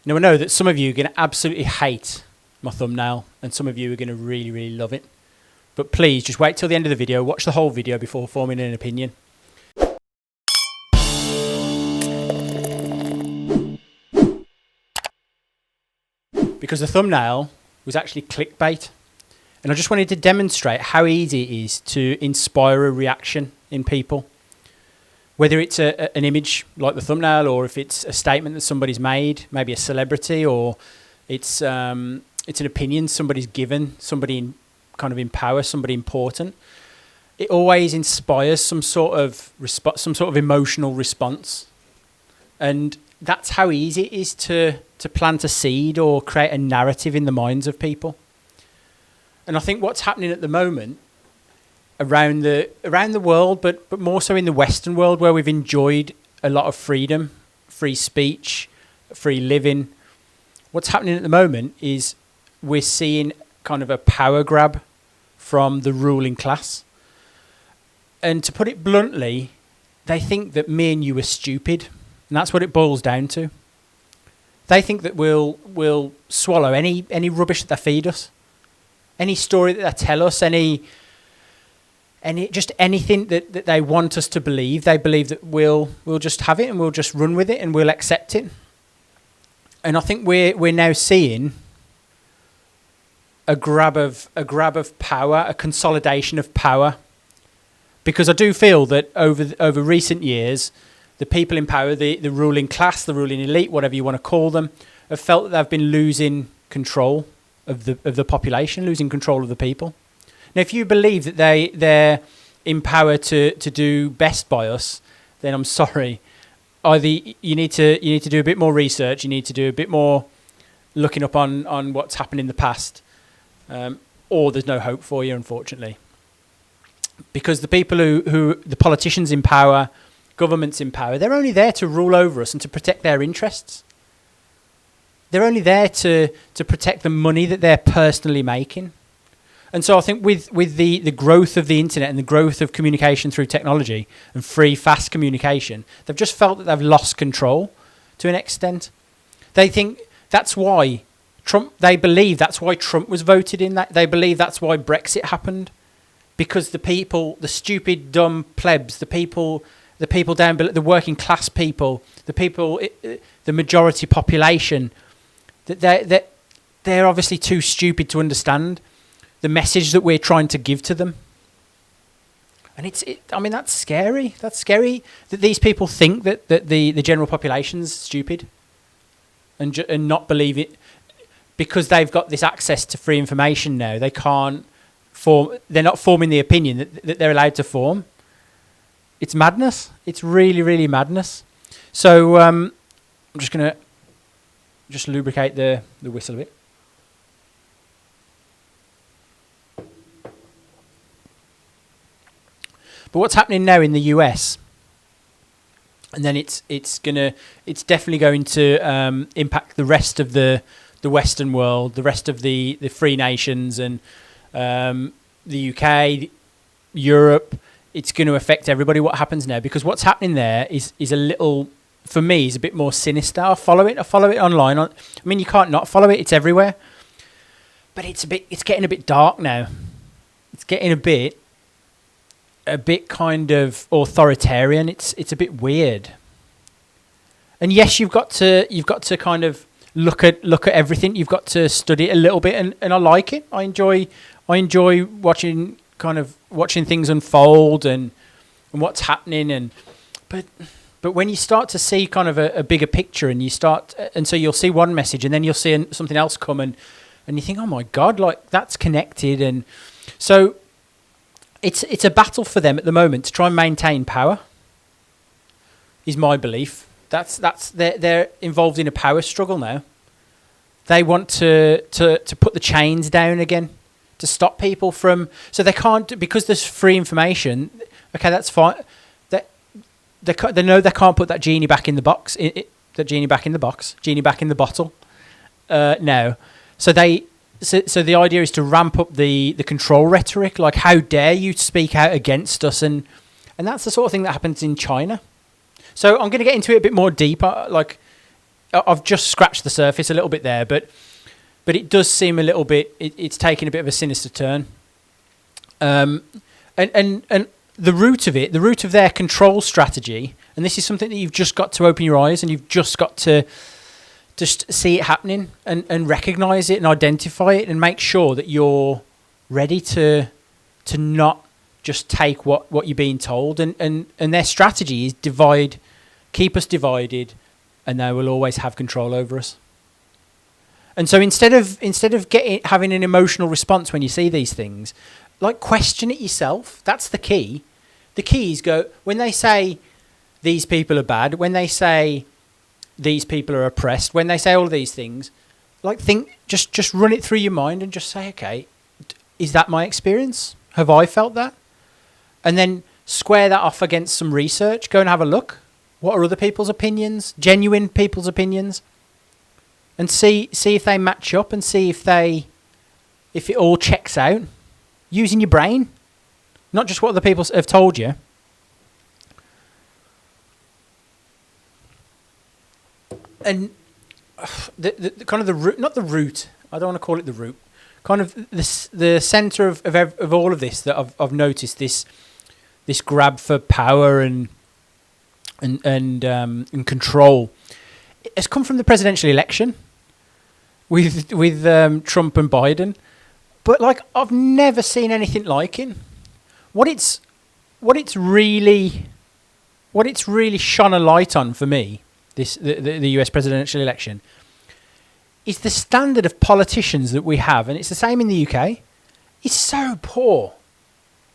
Now, I know that some of you are going to absolutely hate my thumbnail, and some of you are going to really, really love it. But please, just wait till the end of the video, watch the whole video before forming an opinion. Because the thumbnail was actually clickbait. And I just wanted to demonstrate how easy it is to inspire a reaction in people. Whether it's an image like the thumbnail, or if it's a statement that somebody's made, maybe a celebrity, or it's an opinion somebody's given, somebody kind of in power, somebody important. It always inspires some sort of emotional response. And that's how easy it is to plant a seed or create a narrative in the minds of people. And I think what's happening at the moment around the world, but more so in the Western world, where we've enjoyed a lot of freedom, free speech, free living. What's happening at the moment is we're seeing kind of a power grab from the ruling class. And to put it bluntly, they think that me and you are stupid. And that's what it boils down to. They think that we'll swallow any rubbish that they feed us, any story that they tell us, just anything that they want us to believe. They believe that we'll just have it and we'll just run with it and we'll accept it. And I think we're now seeing a grab of power, a consolidation of power, because I do feel that over recent years, the people in power, the ruling class, the ruling elite, whatever you want to call them, have felt that they've been losing control of the population, losing control of the people. Now, if you believe that they're in power to do best by us, then I'm sorry. Either you need to do a bit more research, you need to do a bit more looking up on what's happened in the past, or there's no hope for you, unfortunately. Because the people the politicians in power, governments in power, they're only there to rule over us and to protect their interests. They're only there to protect the money that they're personally making. And so I think with the growth of the internet and the growth of communication through technology and free, fast communication, they've just felt that they've lost control to an extent. They think that's why they believe that's why Trump was voted in. They believe that's why Brexit happened. Because the people, the stupid, dumb plebs, the people down below, the working class people, the majority population, that they're obviously too stupid to understand the message that we're trying to give to them. And that's scary. That's scary that these people think that the general population's stupid and not believe it, because they've got this access to free information now. They're not forming the opinion that they're allowed to form. It's madness. It's really, really madness. So I'm just going to lubricate the whistle a bit. But what's happening now in the US, and then it's definitely going to impact the rest of the Western world, the rest of the free nations, and the UK, Europe. It's going to affect everybody what happens now, because what's happening there is a little, for me, is a bit more sinister. I follow it online. I mean, you can't not follow it. It's everywhere. But it's getting a bit dark now. It's getting a bit kind of authoritarian. It's a bit weird. And yes, you've got to kind of look at everything. You've got to study it a little bit, and I like it. I enjoy watching things unfold and what's happening, but when you start to see kind of a bigger picture, and so you'll see one message and then you'll see something else come, and you think, oh my God, like that's connected. And so it's a battle for them at the moment to try and maintain power, is my belief. They're involved in a power struggle now. They want to put the chains down again, to stop people from, so they can't, because there's free information. Okay, that's fine. They know they can't put that genie back in the box. Genie back in the bottle. Now, so the idea is to ramp up the control rhetoric, like how dare you speak out against us, and that's the sort of thing that happens in China. So I'm going to get into it a bit more deeper. Like, I've just scratched the surface a little bit there, but it does seem a little bit. It's taking a bit of a sinister turn. And the root of it, the root of their control strategy, and this is something that you've just got to open your eyes and you've just got to just see it happening and recognise it and identify it and make sure that you're ready to not just take what you're being told. And their strategy is divide, keep us divided, and they will always have control over us. And so instead of having an emotional response when you see these things, like, question it yourself. That's the key. The key is when they say these people are bad, when they say these people are oppressed, when they say all of these things, like, just run it through your mind and just say, okay, is that my experience? Have I felt that? And then square that off against some research. Go and have a look. What are other people's opinions? Genuine people's opinions. And see if they match up and see if it all checks out. Using your brain, not just what other people have told you. And the kind of the root, not the root. I don't want to call it the root. Kind of the center of all of this that I've noticed, this grab for power and control, it has come from the presidential election with Trump and Biden. But, like, I've never seen anything like it. What it's really shone a light on for me, the US presidential election, is the standard of politicians that we have, and it's the same in the UK. It's so poor.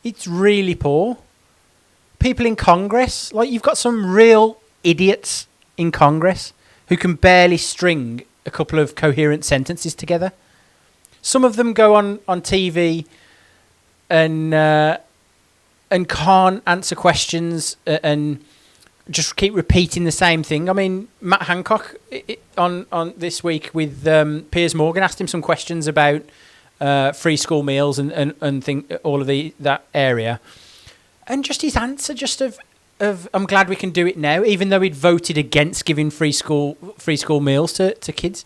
It's really poor. People in Congress, like, you've got some real idiots in Congress who can barely string a couple of coherent sentences together. Some of them go on TV and can't answer questions and just keep repeating the same thing. I mean, Matt Hancock on this week with Piers Morgan asked him some questions about free school meals and all of that area, and just his answer of I'm glad we can do it now, even though he'd voted against giving free school meals to kids.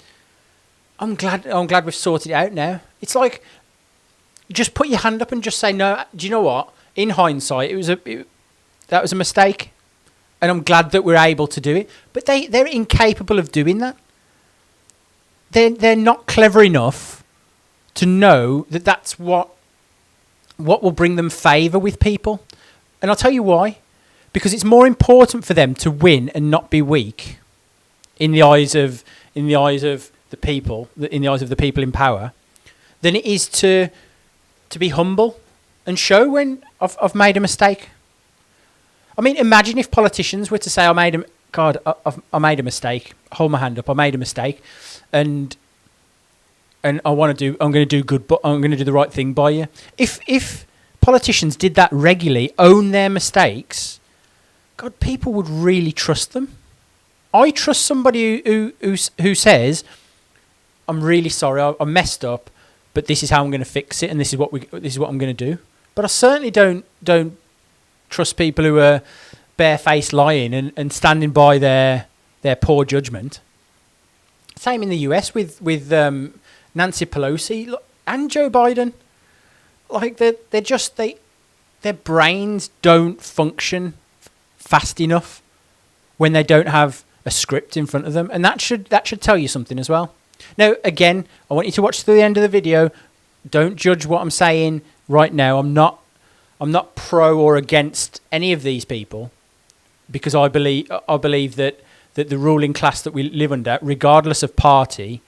I'm glad we've sorted it out now. It's like, just put your hand up and just say, no, do you know what? In hindsight, that was a mistake. And I'm glad that we're able to do it. But they're incapable of doing that. They're not clever enough to know that that's what will bring them favour with people. And I'll tell you why. Because it's more important for them to win and not be weak in the eyes of the people, in the eyes of the people in power, than it is to be humble and show when I've made a mistake. I mean, imagine if politicians were to say, I made a mistake. Hold my hand up. I made a mistake, and I'm going to do good, but I'm going to do the right thing by you. If politicians did that regularly, own their mistakes, God, people would really trust them. I trust somebody who says, I'm really sorry, I messed up, but this is how I'm going to fix it, and this is what I'm going to do. But I certainly don't trust people who are barefaced lying and standing by their poor judgment. Same in the US with Nancy Pelosi and Joe Biden. Like, their brains don't function fast enough when they don't have a script in front of them, and that should tell you something as well. Now, again, I want you to watch to the end of the video. Don't judge what I'm saying right now. I'm not pro or against any of these people, because I believe that the ruling class that we live under, regardless of party,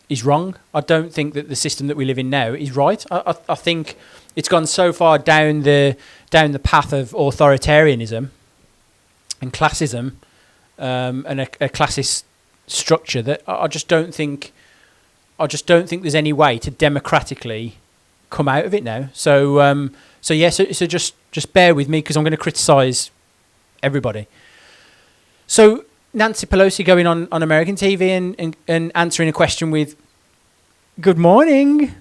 is wrong. I don't think that the system that we live in now is right. I think it's gone so far down the path of authoritarianism and classism, and a classist structure, that I just don't think there's any way to democratically come out of it now. So just bear with me, because I'm going to criticise everybody. So Nancy Pelosi going on American TV and answering a question with "Good morning."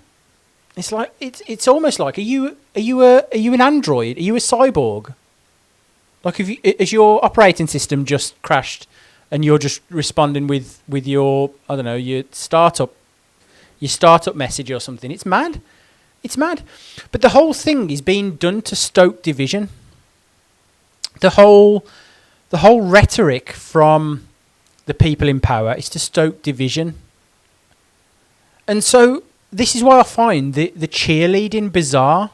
It's like it's almost like, are you an android? Are you a cyborg? Like, has your operating system just crashed and you're just responding with your, I don't know, your startup message or something. It's mad. It's mad. But the whole thing is being done to stoke division. The whole rhetoric from the people in power is to stoke division. And so this is why I find the cheerleading bizarre.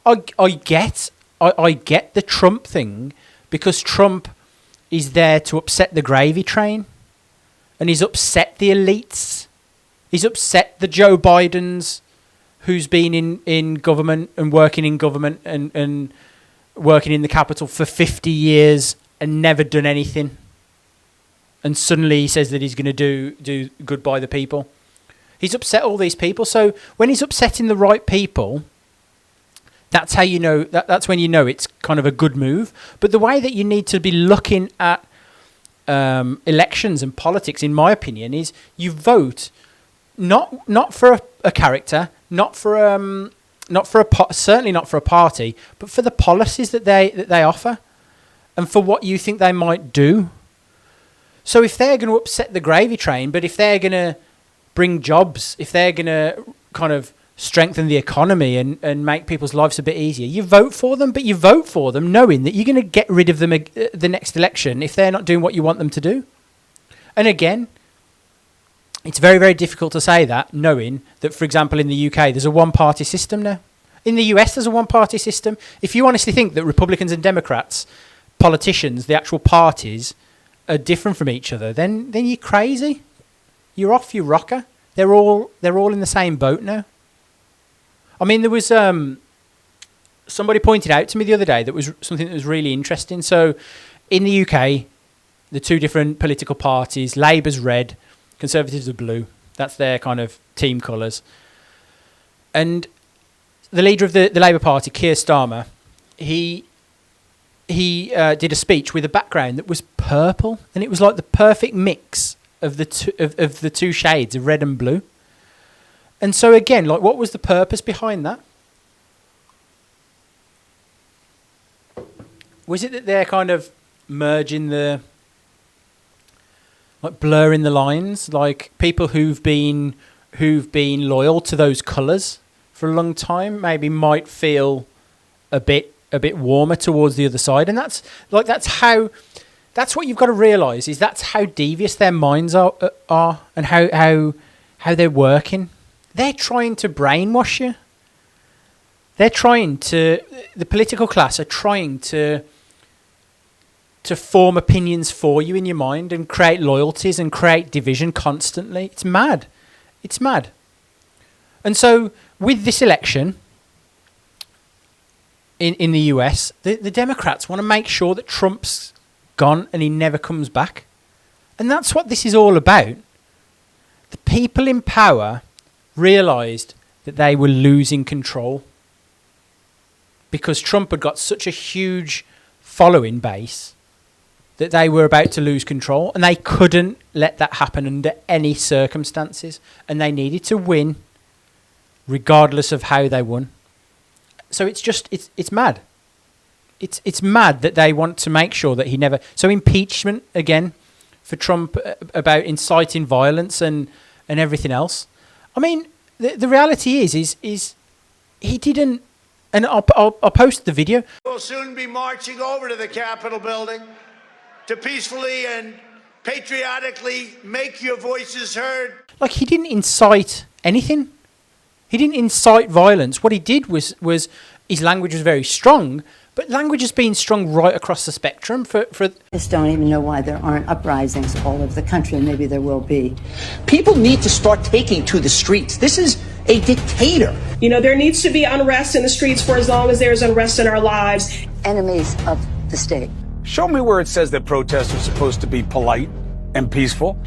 I get the Trump thing, because Trump is there to upset the gravy train, and he's upset the elites. He's upset the Joe Bidens, who's been in government and working in government and working in the Capitol for 50 years and never done anything. And suddenly he says that he's going to do good by the people. He's upset all these people. So when he's upsetting the right people, that's how you know, that's when you know it's kind of a good move. But the way that you need to be looking at elections and politics, in my opinion, is you vote not for a character, certainly not for a party, but for the policies that they offer, and for what you think they might do. So if they're going to upset the gravy train, but if they're going to bring jobs, if they're going to kind of strengthen the economy and make people's lives a bit easier, you vote for them, but you vote for them knowing that you're going to get rid of them the next election if they're not doing what you want them to do. And again, it's very, very difficult to say that, knowing that, for example, in the UK, there's a one-party system now. In the US, there's a one-party system. If you honestly think that Republicans and Democrats, politicians, the actual parties, are different from each other, then you're crazy. You're off your rocker. They're all in the same boat now. I mean, there was somebody pointed out to me the other day that was something that was really interesting. So in the UK, the two different political parties, Labour's red, Conservatives are blue. That's their kind of team colours. And the leader of the Labour Party, Keir Starmer, he did a speech with a background that was purple, and it was like the perfect mix of the two shades of red and blue. And so again, like, what was the purpose behind that? Was it that they're kind of merging blurring the lines, like people who've been loyal to those colours for a long time maybe might feel a bit warmer towards the other side? And that's what you've got to realise, is that's how devious their minds are and how they're working. They're trying to brainwash you. The political class are trying to form opinions for you in your mind and create loyalties and create division constantly. It's mad. It's mad. And so with this election in the US, the Democrats want to make sure that Trump's gone and he never comes back. And that's what this is all about. The people in power realised that they were losing control because Trump had got such a huge following base that they were about to lose control, and they couldn't let that happen under any circumstances, and they needed to win regardless of how they won. So it's mad. It's mad that they want to make sure that he never... So impeachment, again, for Trump about inciting violence and everything else. I mean, the reality is he didn't... And I'll post the video. We'll soon be marching over to the Capitol building to peacefully and patriotically make your voices heard. Like, he didn't incite anything. He didn't incite violence. What he did was his language was very strong, but language has been strong right across the spectrum for... I just don't even know why there aren't uprisings all over the country, and maybe there will be. People need to start taking to the streets. This is a dictator. You know, there needs to be unrest in the streets for as long as there's unrest in our lives. Enemies of the state. Show me where it says that protests are supposed to be polite and peaceful.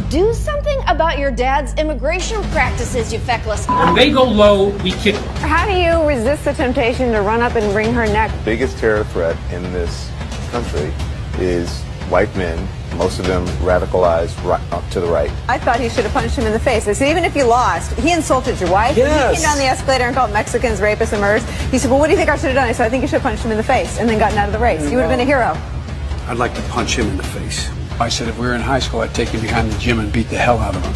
Do something about your dad's immigration practices, you feckless. When they go low, we kick. How do you resist the temptation to run up and wring her neck? The biggest terror threat in this country is white men, most of them radicalized right up to the right. I thought he should have punched him in the face. I said, even if you lost, he insulted your wife. Yes. He came down the escalator and called Mexicans rapists and murderers. He said, well, what do you think I should have done? I said, I think you should have punched him in the face and then gotten out of the race. You would have been a hero. I'd like to punch him in the face. I said if we were in high school, I'd take him behind the gym and beat the hell out of him.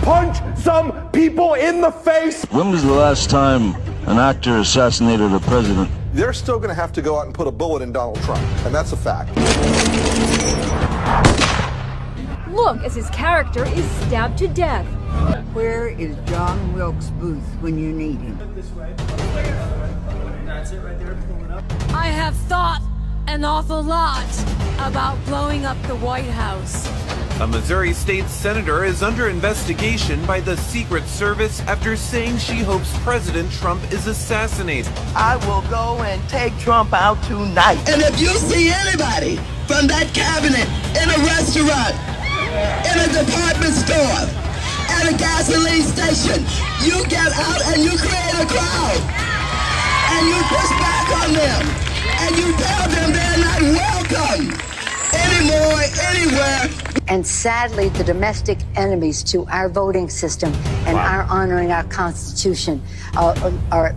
Punch some people in the face! When was the last time an actor assassinated a president? They're still going to have to go out and put a bullet in Donald Trump, and that's a fact. Look as his character is stabbed to death. Where is John Wilkes Booth when you need him? I have thought an awful lot about blowing up the White House. A Missouri state senator is under investigation by the Secret Service after saying she hopes President Trump is assassinated. I will go and take Trump out tonight. And if you see anybody from that cabinet in a restaurant, in a department store, at a gasoline station, you get out and you create a crowd. And you push back on them. And you tell them they're not welcome anymore, anywhere. And sadly, the domestic enemies to our voting system and our honoring our Constitution are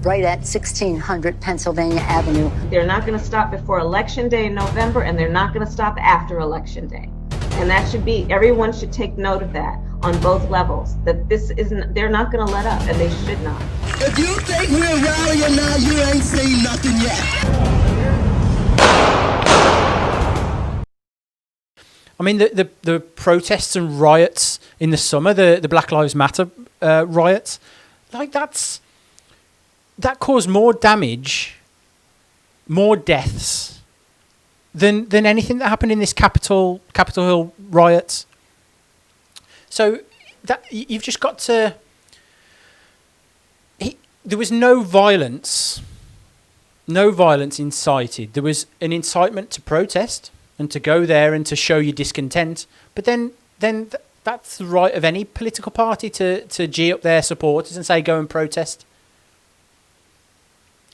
right at 1600 Pennsylvania Avenue. They're not going to stop before Election Day in November, and they're not going to stop after Election Day. And that should be, everyone should take note of that on both levels, that this isn't, they're not going to let up, and they should not. If you think we're rallying now, you ain't seen nothing yet. I mean, the protests and riots in the summer, the Black Lives Matter riots, like that caused more damage, more deaths than anything that happened in this Capitol Hill riots. So that you've just got to. There was no violence incited. There was an incitement to protest and to go there and to show your discontent. But then that's the right of any political party to gee up their supporters and say, go and protest.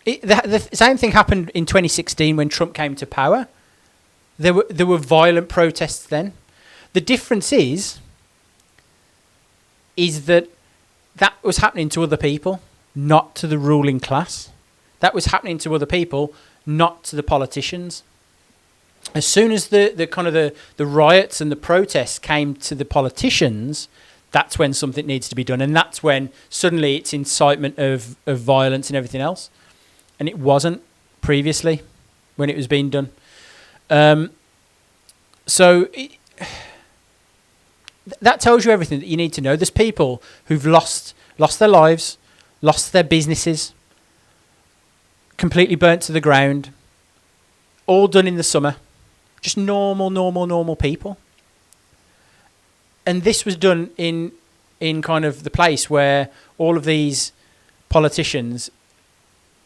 The same thing happened in 2016 when Trump came to power. There were violent protests then. The difference is that was happening to other people, not to the ruling class. That was happening to other people, not to the politicians. As soon as the kind of the riots and the protests came to the politicians, that's when something needs to be done. And that's when suddenly it's incitement of violence and everything else. And it wasn't previously when it was being done. That tells you everything that you need to know. There's people who've lost their lives, lost their businesses, completely burnt to the ground, all done in the summer. Just normal people. And this was done in kind of the place where all of these politicians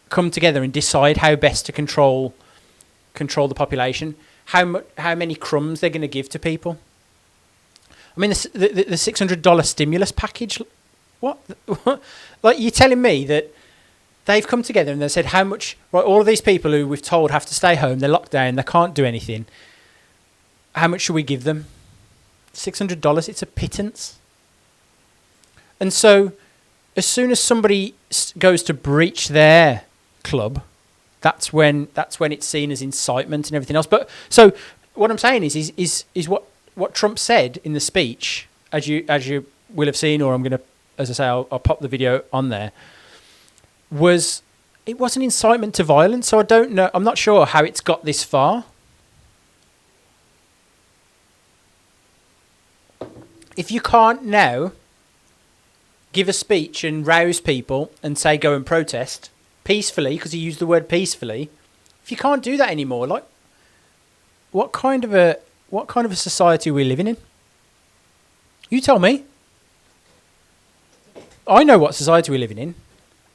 come together and decide how best to control the population, how many crumbs they're going to give to people. I mean, the $600 stimulus package. What? Like, you're telling me that they've come together and they said how much? Right, all of these people who we've told have to stay home, they're locked down, they can't do anything. How much should we give them? $600. It's a pittance. And so, as soon as somebody goes to breach their club, that's when it's seen as incitement and everything else. But so what I'm saying is what Trump said in the speech, as you will have seen, or I'm going to, as I say, I'll pop the video on there. It was an incitement to violence. So I don't know. I'm not sure how it's got this far. If you can't now give a speech and rouse people and say go and protest peacefully, because he used the word peacefully, if you can't do that anymore, like what kind of a society are we living in? You tell me. I know what society we're living in.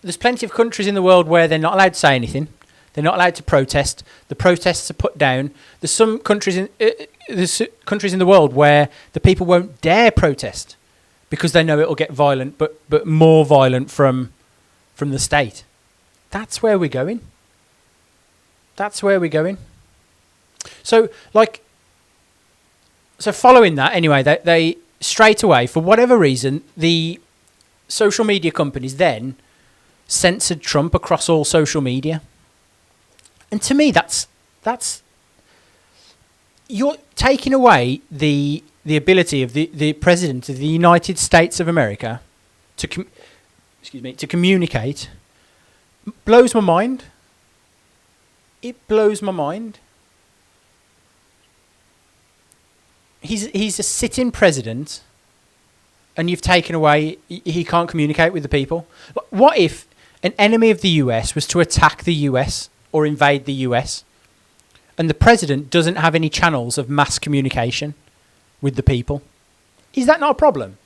There's plenty of countries in the world where they're not allowed to say anything. They're not allowed to protest. The protests are put down. There's some countries in the world where the people won't dare protest because they know it'll get violent, but more violent from the state. That's where we're going. So following that, anyway, they straight away, for whatever reason, the social media companies then censored Trump across all social media. And to me, that's you're taking away the ability of the president of the United States of America to communicate. Blows my mind. It blows my mind. He's a sitting president, and you've taken away. He can't communicate with the people. What if an enemy of the US was to attack the US or invade the US, and the president doesn't have any channels of mass communication with the people? Is that not a problem?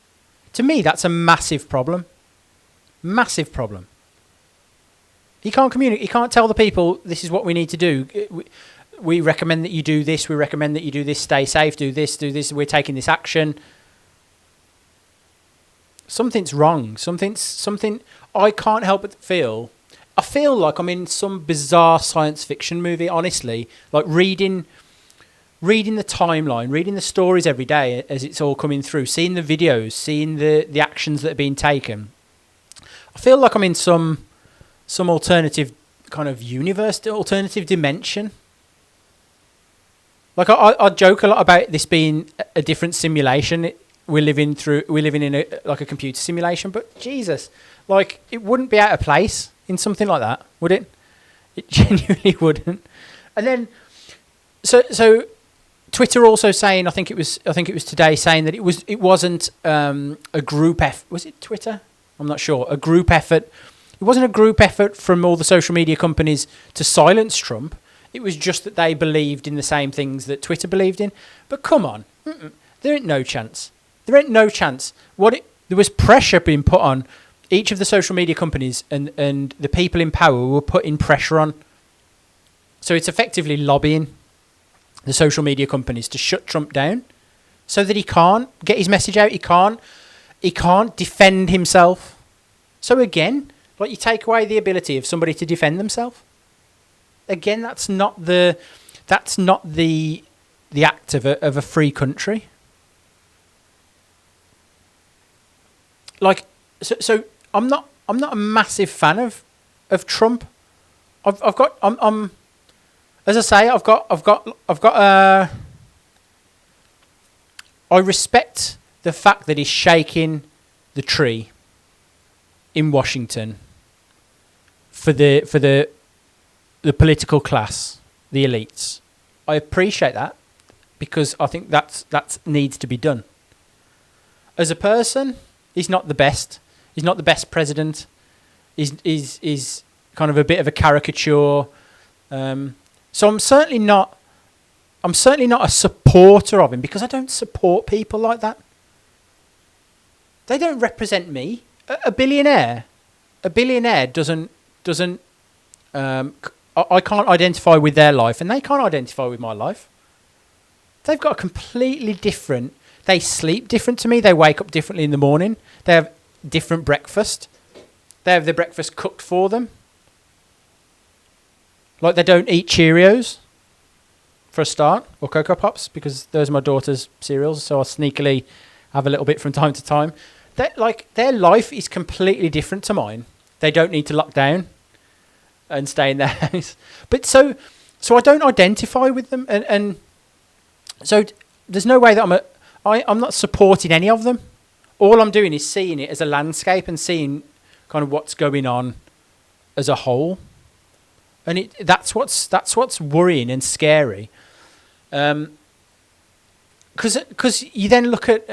To me, that's a massive problem. Massive problem. He can't communicate. He can't tell the people, this is what we need to do. We recommend that you do this. We recommend that you do this. Stay safe. Do this. Do this. We're taking this action. Something's wrong. Something. I can't help but feel. I feel like I'm in some bizarre science fiction movie. Honestly, like reading the timeline, reading the stories every day as it's all coming through, seeing the videos, seeing the actions that are being taken. I feel like I'm in some alternative kind of universe, alternative dimension. Like I joke a lot about this being a different simulation. We're living in a computer simulation, but Jesus, like it wouldn't be out of place in something like that, would it? It genuinely wouldn't. And then, so Twitter also saying, I think it was today, saying that it wasn't a group effort. Was it Twitter? I'm not sure. A group effort. It wasn't a group effort from all the social media companies to silence Trump. It was just that they believed in the same things that Twitter believed in. But come on, there ain't no chance. There ain't no chance. There was pressure being put on each of the social media companies, and the people in power were putting pressure on. So it's effectively lobbying the social media companies to shut Trump down, so that he can't get his message out. He can't defend himself. So again, like you take away the ability of somebody to defend themselves. Again, that's not the act of a free country. Like, so I'm not a massive fan of Trump. I'm as I say, I respect the fact that he's shaking the tree in Washington for the political class, the elites. I appreciate that because I think that needs to be done. As a person, he's not the best. He's not the best president. He's kind of a bit of a caricature. So I'm certainly not a supporter of him because I don't support people like that. They don't represent me. A billionaire doesn't. I can't identify with their life, and they can't identify with my life. They've got a completely different. They sleep different to me. They wake up differently in the morning. They have different breakfast. They have their breakfast cooked for them. Like they don't eat Cheerios, for a start, or Cocoa Pops, because those are my daughter's cereals, so I'll sneakily have a little bit from time to time. Their life is completely different to mine. They don't need to lock down and stay in their house. But so I don't identify with them, and so there's no way that I'm not supporting any of them. All I'm doing is seeing it as a landscape and seeing kind of what's going on as a whole. And that's what's worrying and scary. Because you then look at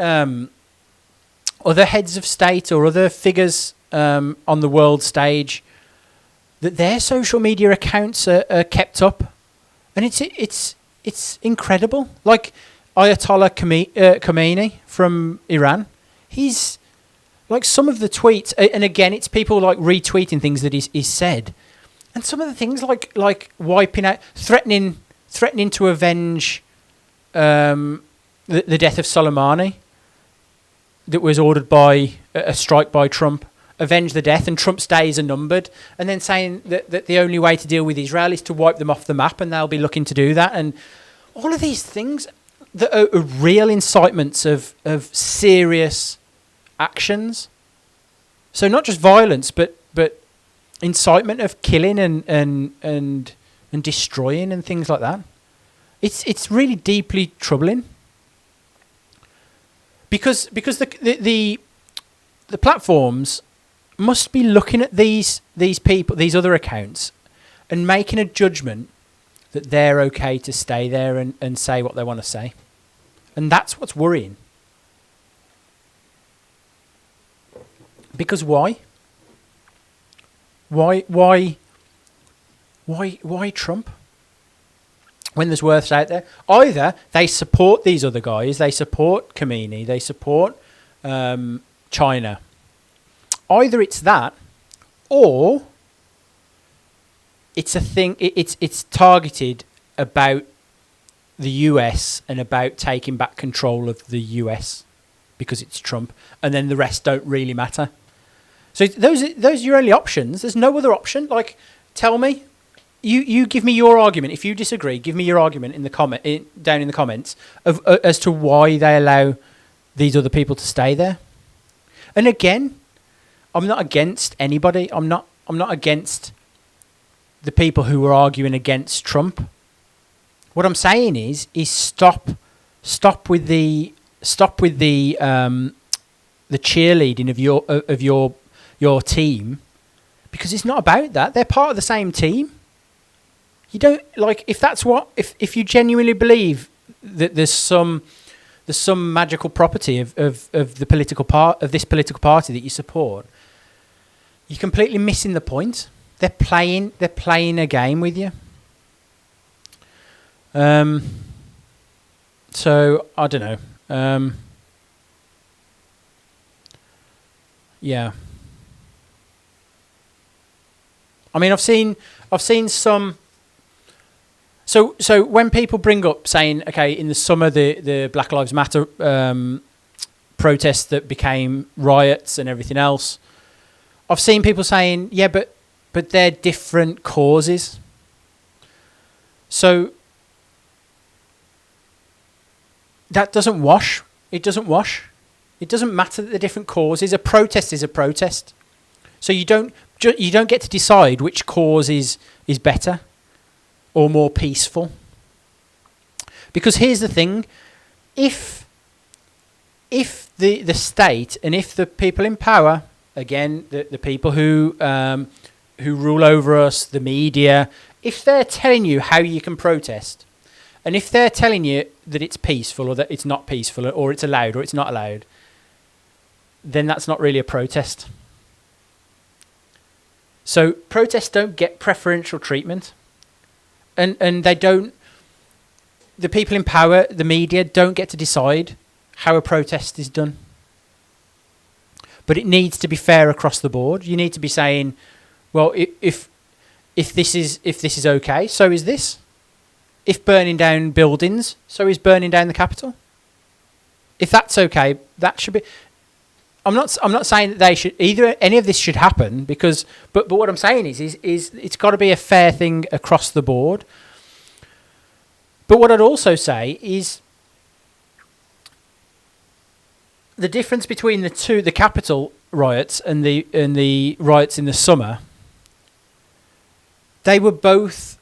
other heads of state or other figures on the world stage, that their social media accounts are kept up, and it's incredible. Like Ayatollah Khomeini from Iran, he's like some of the tweets, and again, it's people like retweeting things that he's said. And some of the things like wiping out, threatening to avenge the death of Soleimani that was ordered by a strike by Trump, avenge the death, and Trump's days are numbered, and then saying that the only way to deal with Israel is to wipe them off the map, and they'll be looking to do that. And all of these things that are real incitements of serious actions. So not just violence, but incitement of killing and destroying and things like that. It's really deeply troubling. Because the platforms must be looking at these people, these other accounts, and making a judgment that they're okay to stay there and say what they want to say. And that's what's worrying. Because why? Why Trump? When there's worse out there. Either they support these other guys, they support Khomeini, they support China. Either it's that, or it's a thing. It's targeted about the US and about taking back control of the US because it's Trump, and then the rest don't really matter. So those are your only options. There's no other option. Like, tell me, you give me your argument. If you disagree, give me your argument in the down in the comments of as to why they allow these other people to stay there. And again, I'm not against anybody. I'm not against the people who are arguing against Trump. What I'm saying is stop with the cheerleading of your team, because it's not about that. They're part of the same team. You don't if you genuinely believe that there's some magical property of the political part of this political party that you support, you're completely missing the point. They're playing a game with you. So I don't know. Yeah. I mean, I've seen some. So when people bring up saying, okay, in the summer the Black Lives Matter protests that became riots and everything else, I've seen people saying, yeah, but they're different causes. So that doesn't wash. It doesn't wash. It doesn't matter that they're different causes. A protest is a protest. So you don't get to decide which cause is better or more peaceful. Because here's the thing: if the state and if the people in power, again the people who rule over us, the media, if they're telling you how you can protest, and if they're telling you that it's peaceful or that it's not peaceful or it's allowed or it's not allowed, then that's not really a protest. So protests don't get preferential treatment. And they don't, the people in power, the media, don't get to decide how a protest is done. But it needs to be fair across the board. You need to be saying, well, if this is okay, so is this. If burning down buildings, so is burning down the Capitol. If that's okay, that should be. I'm not saying that they should either. Any of this should happen because, but what I'm saying is it's got to be a fair thing across the board. But what I'd also say is the difference between the Capitol riots and the riots in the summer. They were both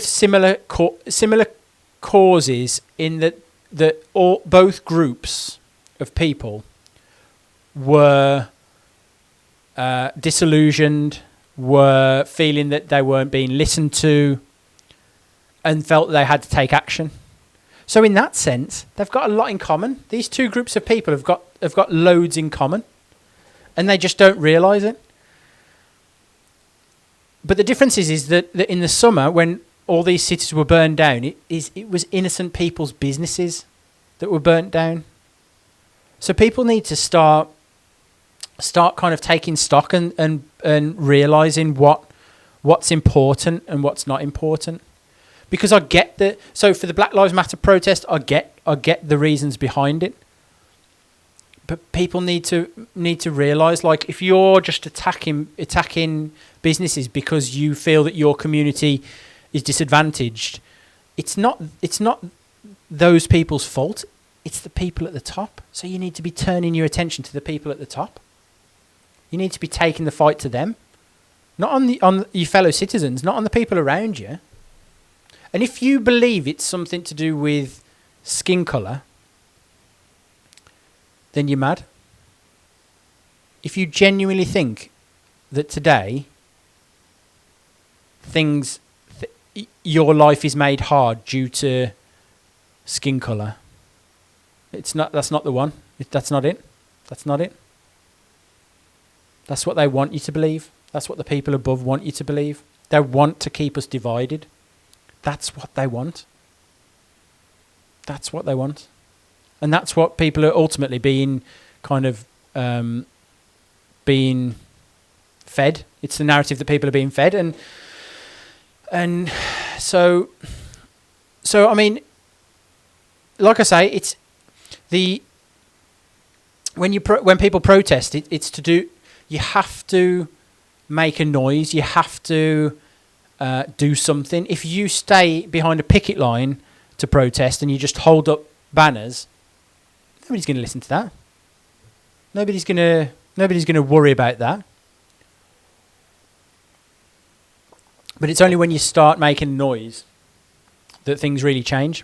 similar causes in that both groups of people were disillusioned, were feeling that they weren't being listened to, and felt they had to take action. So in that sense, they've got a lot in common. These two groups of people have got loads in common, and they just don't realise it. But the difference is that in the summer, when all these cities were burned down, it was innocent people's businesses that were burnt down. So people need to start kind of taking stock and realising what's important and what's not important. Because I get that. So for the Black Lives Matter protest, I get the reasons behind it. But people need to realise, like, if you're just attacking businesses because you feel that your community is disadvantaged, it's not those people's fault. It's the people at the top. So you need to be turning your attention to the people at the top. You need to be taking the fight to them, not on your fellow citizens, not on the people around you. And if you believe it's something to do with skin colour, then you're mad. If you genuinely think that today your life is made hard due to skin colour, that's not the one. That's not it. That's not it. That's what they want you to believe. That's what the people above want you to believe. They want to keep us divided. That's what they want. That's what they want. And that's what people are ultimately being kind of being fed. It's the narrative that people are being fed. And so I mean, like I say, it's when people protest, it's to do. You have to make a noise. You have to do something. If you stay behind a picket line to protest and you just hold up banners, nobody's going to listen to that. Nobody's going to worry about that. But it's only when you start making noise that things really change.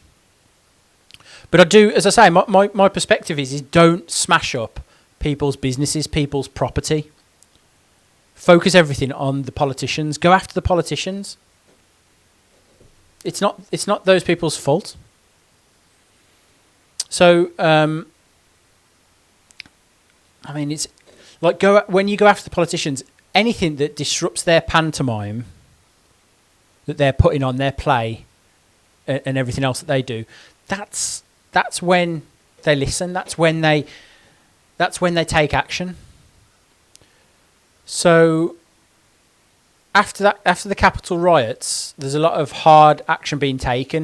But I do, as I say, my perspective is don't smash up people's businesses, people's property. Focus everything on the politicians. Go after the politicians. It's not those people's fault. So, I mean, it's like when you go after the politicians, anything that disrupts their pantomime that they're putting on, their play, and everything else that they do, that's when they listen. That's when they take action. So after the Capitol riots, there's a lot of hard action being taken,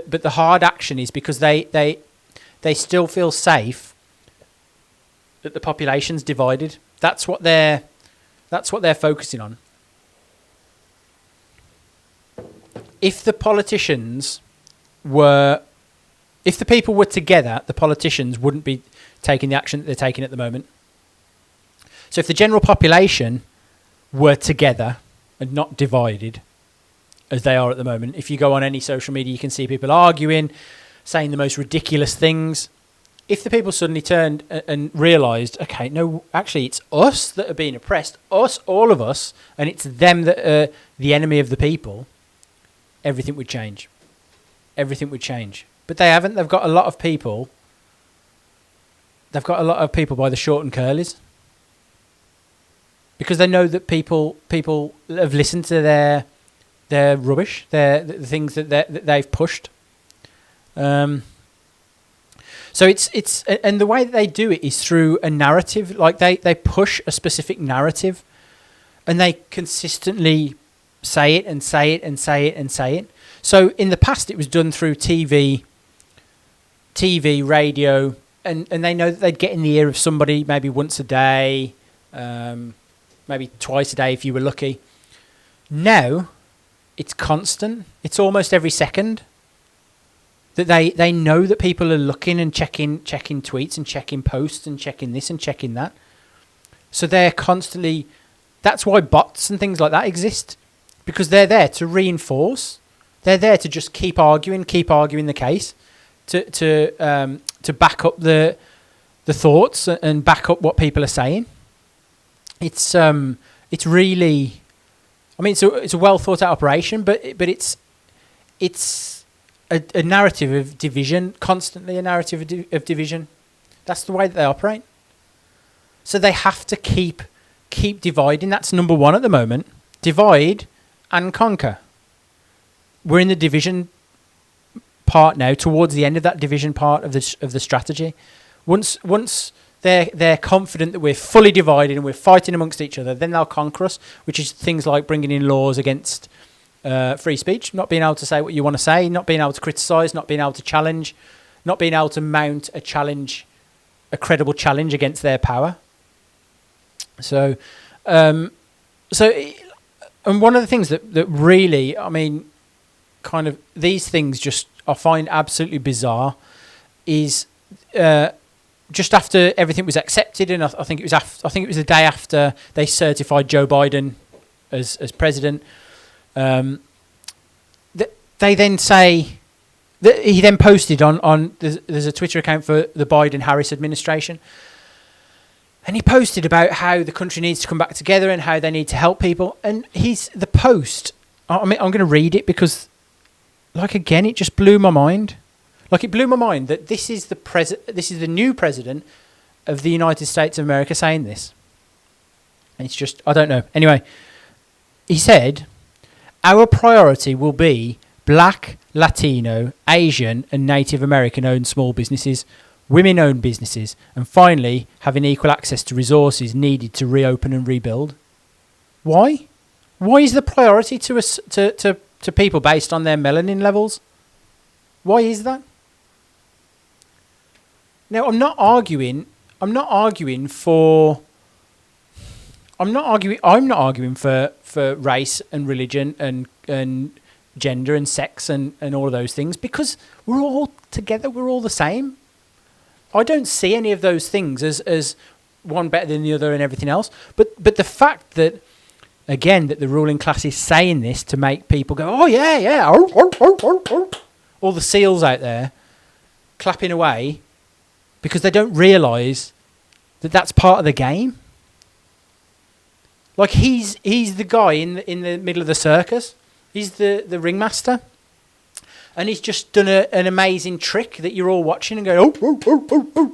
but the hard action is because they still feel safe that the population's divided. That's what they're focusing on. If the people were together, the politicians wouldn't be taking the action that they're taking at the moment. So if the general population were together and not divided, as they are at the moment, if you go on any social media, you can see people arguing, saying the most ridiculous things. If the people suddenly turned and realised, okay, no, actually it's us that are being oppressed, all of us, and it's them that are the enemy of the people, everything would change. Everything would change. But they haven't. They've got a lot of people. They've got a lot of people by the short and curlies. Because they know that people have listened to their rubbish, the things that they've pushed. So it's and the way that they do it is through a narrative. Like they push a specific narrative, and they consistently say it and say it and say it and say it. So in the past, it was done through TV, radio, and they know that they'd get in the ear of somebody maybe once a day, maybe twice a day if you were lucky. Now, it's constant. It's almost every second that they know that people are looking and checking tweets and checking posts and checking this and checking that. So they're constantly. That's why bots and things like that exist, because they're there to reinforce. They're there to just keep arguing the case, to back up the thoughts and back up what people are saying. It's really, I mean, it's a well thought out operation, but it's a narrative of division, constantly a narrative of division. That's the way that they operate. So they have to keep dividing. That's number one at the moment. Divide and conquer. We're in the division part now, towards the end of that division part of the strategy. Once they're confident that we're fully divided and we're fighting amongst each other, then they'll conquer us, which is things like bringing in laws against free speech, not being able to say what you want to say, not being able to criticise, not being able to challenge, not being able to mount a credible challenge against their power. So and one of the things that really, I mean, kind of these things just I find absolutely bizarre is just after everything was accepted, and I think it was the day after they certified Joe Biden as president. they then say that he then posted on there's a Twitter account for the Biden-Harris administration, and he posted about how the country needs to come back together and how they need to help people. And the post, I mean, I'm going to read it because, like, again, it just blew my mind. Like, it blew my mind that this is the new president of the United States of America saying this. And it's just, I don't know. Anyway, he said, our priority will be Black, Latino, Asian and Native American owned small businesses, women owned businesses, and finally having equal access to resources needed to reopen and rebuild. Why? Why is the priority to people based on their melanin levels? Why is that? Now, I'm not arguing for race and religion and gender and sex and all of those things, because we're all together, we're all the same. I don't see any of those things as one better than the other and everything else. But the fact that, again, that the ruling class is saying this to make people go, oh yeah, all the seals out there clapping away, because they don't realise that that's part of the game. Like, he's the guy in the middle of the circus. He's the ringmaster. And he's just done an amazing trick that you're all watching and going, oh.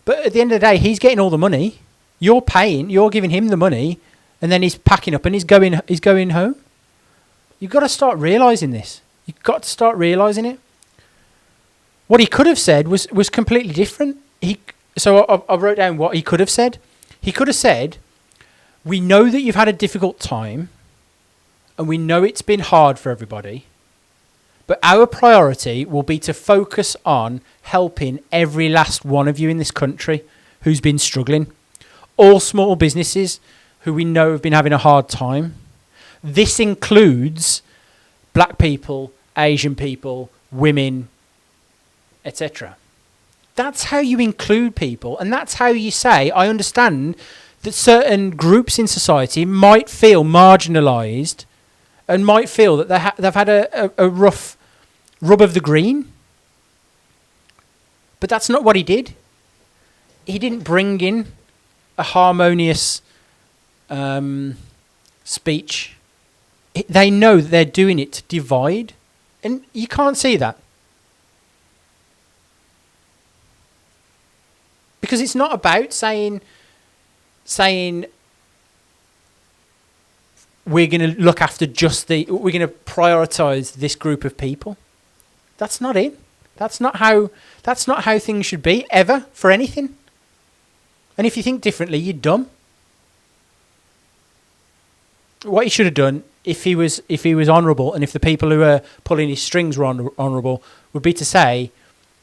But at the end of the day, he's getting all the money. You're giving him the money, and then he's packing up and he's going home. You've got to start realising this. You've got to start realising it. What he could have said was completely different. So I wrote down what he could have said. He could have said, we know that you've had a difficult time, and we know it's been hard for everybody, but our priority will be to focus on helping every last one of you in this country who's been struggling. All small businesses who we know have been having a hard time. This includes black people, Asian people, women, etc. That's how you include people, and that's how you say, I understand that certain groups in society might feel marginalised and might feel that they've had a rough rub of the green. But that's not what he did. He didn't bring in a harmonious speech. They know that they're doing it to divide, and you can't see that. Because it's not about saying we're going to look after we're going to prioritise this group of people. That's not it. That's not how things should be ever for anything. And if you think differently, you're dumb. What he should have done, if he was honourable, and if the people who are pulling his strings were honourable, would be to say,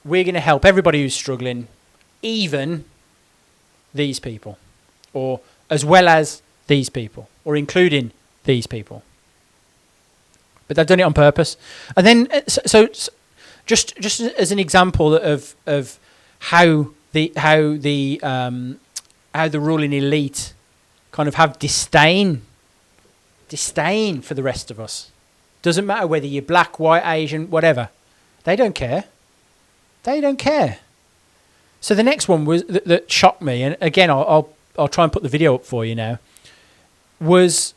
we're going to help everybody who's struggling, even these people, or as well as these people, or including these people. But they've done it on purpose. And then, so just as an example of how the ruling elite kind of have disdain for the rest of us. Doesn't matter whether you're black, white, Asian, whatever. They don't care. They don't care. So the next one was that shocked me, and again, I'll try and put the video up for you now, was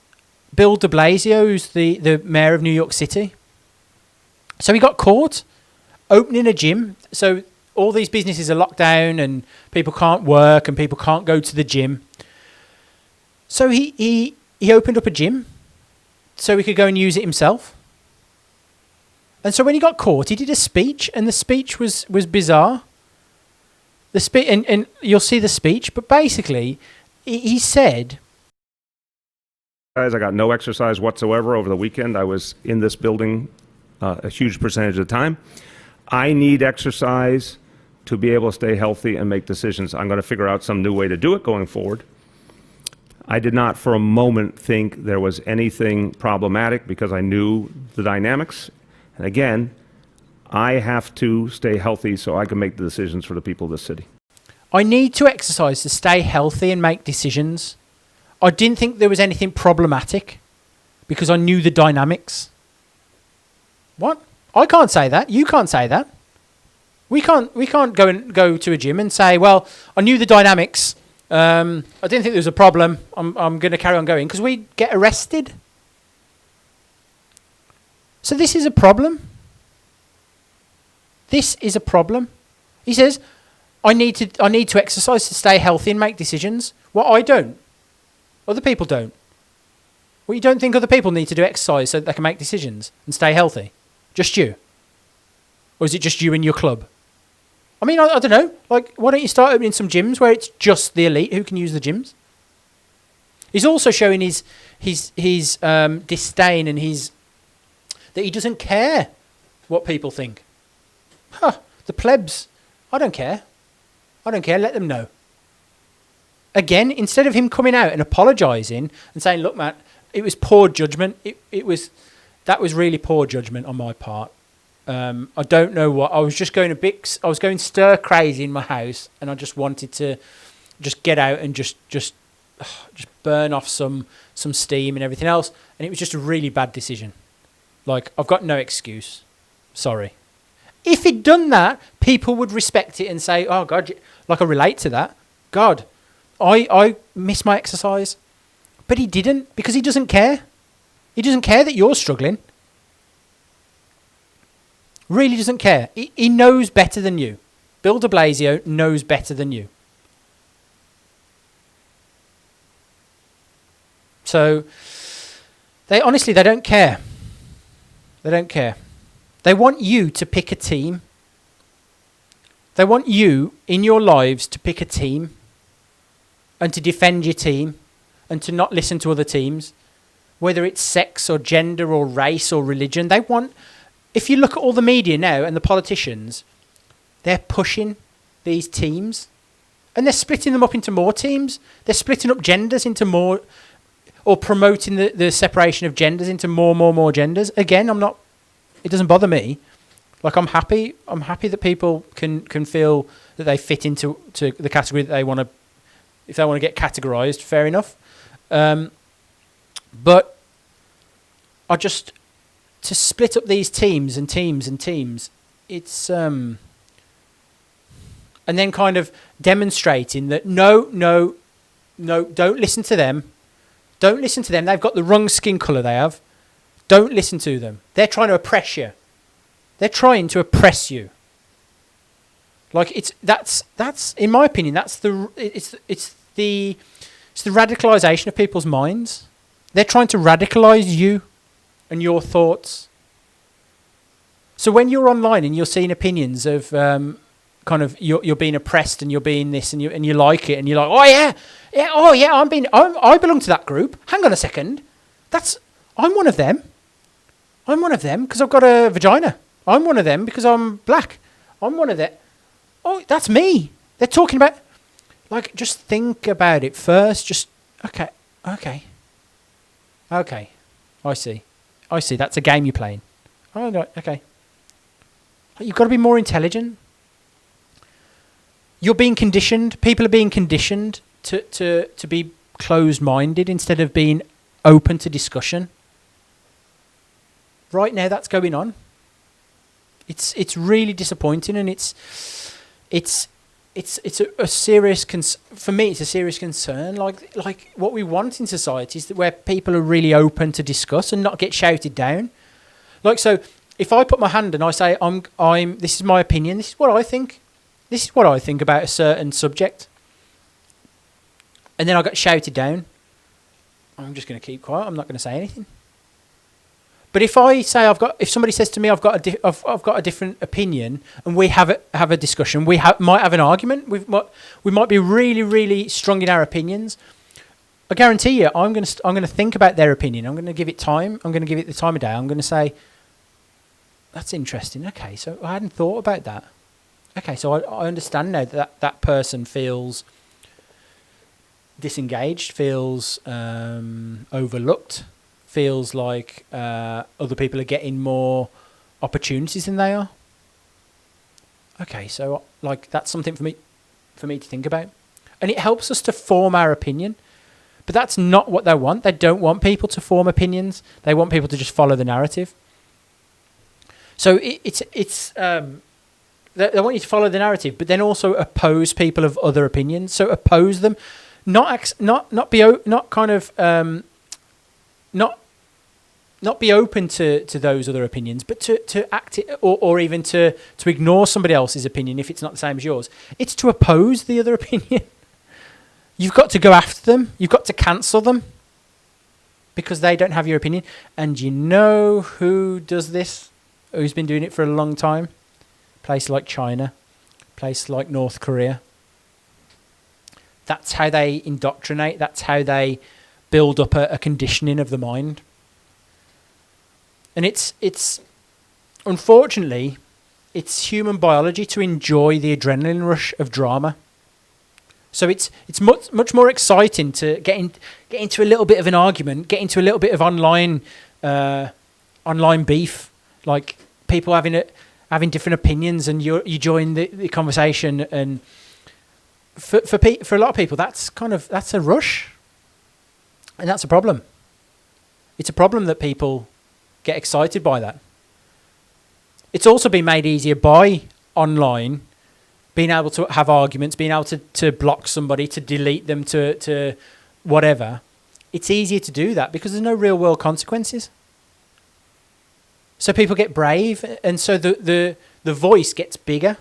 Bill de Blasio, who's the mayor of New York City. So he got caught opening a gym. So all these businesses are locked down and people can't work and people can't go to the gym. So he opened up a gym so he could go and use it himself. And so when he got caught, he did a speech, and the speech was bizarre. And you'll see the speech, but basically he said, I got no exercise whatsoever over the weekend. I was in this building a huge percentage of the time. I need exercise to be able to stay healthy and make decisions. I'm going to figure out some new way to do it going forward. I did not for a moment think there was anything problematic because I knew the dynamics. And again, I have to stay healthy so I can make the decisions for the people of this city. I need to exercise to stay healthy and make decisions. I didn't think there was anything problematic because I knew the dynamics. What? I can't say that. You can't say that. We can't go to a gym and say, well, I knew the dynamics. I didn't think there was a problem. I'm going to carry on going, because we get arrested. So this is a problem. This is a problem. He says, I need to exercise to stay healthy and make decisions. Well, I don't. Other people don't. Well, you don't think other people need to do exercise so that they can make decisions and stay healthy? Just you? Or is it just you and your club? I mean, I don't know. Like, why don't you start opening some gyms where it's just the elite who can use the gyms? He's also showing his disdain and that he doesn't care what people think. The plebs, I don't care. I don't care. Let them know. Again, instead of him coming out and apologising and saying, "Look, Matt, it was poor judgment. That was really poor judgment on my part. I don't know what. I was going stir crazy in my house, and I just wanted to just get out and just burn off some steam and everything else. And it was just a really bad decision. Like, I've got no excuse. Sorry." If he'd done that, people would respect it and say, "Oh God, like I relate to that. God, I miss my exercise." But he didn't, because he doesn't care. He doesn't care that you're struggling. Really doesn't care. He knows better than you. Bill de Blasio knows better than you. So, they don't care. They don't care. They want you to pick a team. They want you in your lives to pick a team and to defend your team and to not listen to other teams, whether it's sex or gender or race or religion. They want, if you look at all the media now and the politicians, they're pushing these teams and they're splitting them up into more teams. They're splitting up genders into more, or promoting the separation of genders into more genders. Again, it doesn't bother me. Like, I'm happy that people can feel that they fit into the category that they want to. If they want to get categorized, fair enough. But to split up these teams, it's and then kind of demonstrating that no, don't listen to them. Don't listen to them. They've got the wrong skin colour they have. Don't listen to them. They're trying to oppress you. They're trying to oppress you. Like, that's in my opinion, it's the radicalisation of people's minds. They're trying to radicalise you and your thoughts. So when you're online and you're seeing opinions of kind of you're being oppressed and you're being this and you like it and you're like, I belong to that group. Hang on a second, I'm one of them. I'm one of them because I've got a vagina. I'm one of them because I'm black. I'm one of them. Oh, that's me. They're talking about, like, just think about it first. Just, okay. I see. That's a game you're playing. Oh, no, okay. You've got to be more intelligent. You're being conditioned. People are being conditioned to be closed-minded instead of being open to discussion. Right now, that's going on. It's really disappointing, and it's a serious for me. It's a serious concern. Like what we want in society is that where people are really open to discuss and not get shouted down. Like, so if I put my hand and I say I'm this is my opinion. This is what I think. This is what I think about a certain subject, and then I get shouted down, I'm just going to keep quiet. I'm not going to say anything. But if I say if somebody says to me I've got a different opinion, and we have a discussion, we might have an argument. We might be really, really strong in our opinions. I guarantee you, I'm going to think about their opinion. I'm going to give it time. I'm going to give it the time of day. I'm going to say, that's interesting. Okay, so I hadn't thought about that. Okay, so I understand now that person feels disengaged, feels overlooked. Feels like other people are getting more opportunities than they are. Okay, so like that's something for me to think about, and it helps us to form our opinion. But that's not what they want. They don't want people to form opinions. They want people to just follow the narrative. So it's they want you to follow the narrative, but then also oppose people of other opinions. So oppose them, not be open to those other opinions, but to act it, or even to ignore somebody else's opinion if it's not the same as yours. It's to oppose the other opinion. You've got to go after them. You've got to cancel them because they don't have your opinion. And you know who does this? Who's been doing it for a long time? Place like China, place like North Korea. That's how they indoctrinate. That's how they build up a conditioning of the mind. And it's unfortunately, it's human biology to enjoy the adrenaline rush of drama. So it's much more exciting to get into a little bit of an argument, get into a little bit of online beef, like people having different opinions, and you join the conversation. And for a lot of people, that's a rush, and that's a problem. It's a problem that people get excited by that. It's also been made easier by online, being able to have arguments, being able to block somebody, to delete them, to whatever. It's easier to do that because there's no real world consequences. So people get brave, and so the voice gets bigger.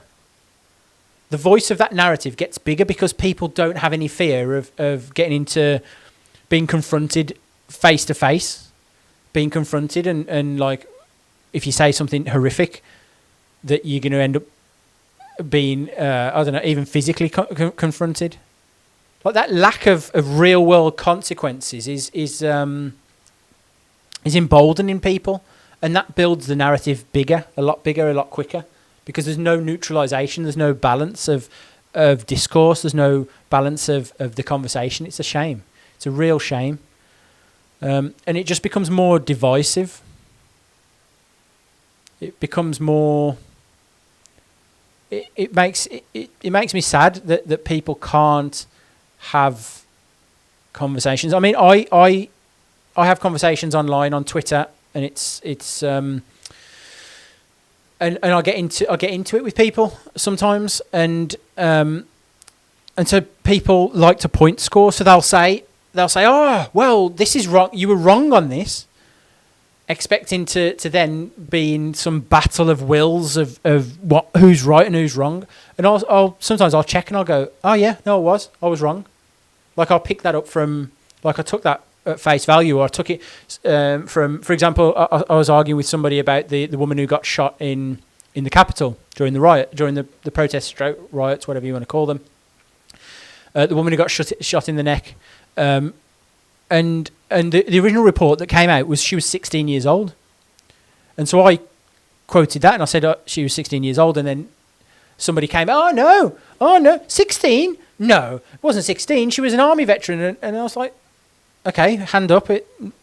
The voice of that narrative gets bigger because people don't have any fear of getting into being confronted face to face, being confronted and like if you say something horrific, that you're going to end up being, I don't know, even physically confronted. Like that lack of real world consequences is emboldening people, and that builds the narrative bigger, a lot quicker, because there's no neutralization, there's no balance of discourse, there's no balance of the conversation. It's a shame. It's a real shame. And it just becomes more divisive. It becomes more. It makes me sad that people can't have conversations. I mean, I have conversations online on Twitter, and it's and I get into it with people sometimes, and so people like to point score. So they'll say, oh, well, this is wrong. You were wrong on this. Expecting to then be in some battle of wills of who's right and who's wrong. And I'll sometimes I'll check and I'll go, oh yeah, no, I was wrong. Like I'll pick that up from, like I took that at face value, or I took it from, for example, I was arguing with somebody about the woman who got shot in the Capitol during the protest riots, whatever you want to call them. The woman who got shot in the neck. And the original report that came out was she was 16 years old. And so I quoted that and I said she was 16 years old, and then somebody came, oh no, 16? No, it wasn't 16. She was an army veteran. And I was like, okay, hand up.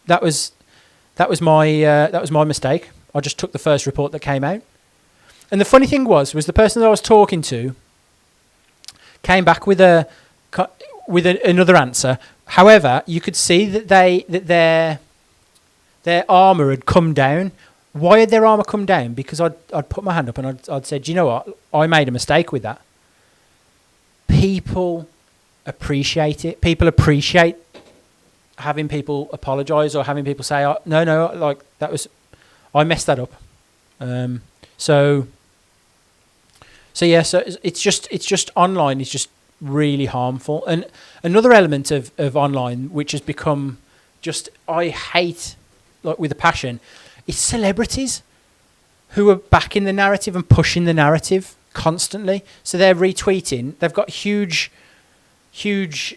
That was my mistake. I just took the first report that came out. And the funny thing was the person that I was talking to came back with another answer. However, you could see that their armour had come down. Why had their armour come down? Because I'd put my hand up and I'd said, you know what? I made a mistake with that. People appreciate it. People appreciate having people apologise, or having people say, oh, no, like I messed that up. So it's just online. It's just really harmful. And another element of online, which has become just, I hate, like with a passion, is celebrities who are backing the narrative and pushing the narrative constantly. So they're retweeting. They've got huge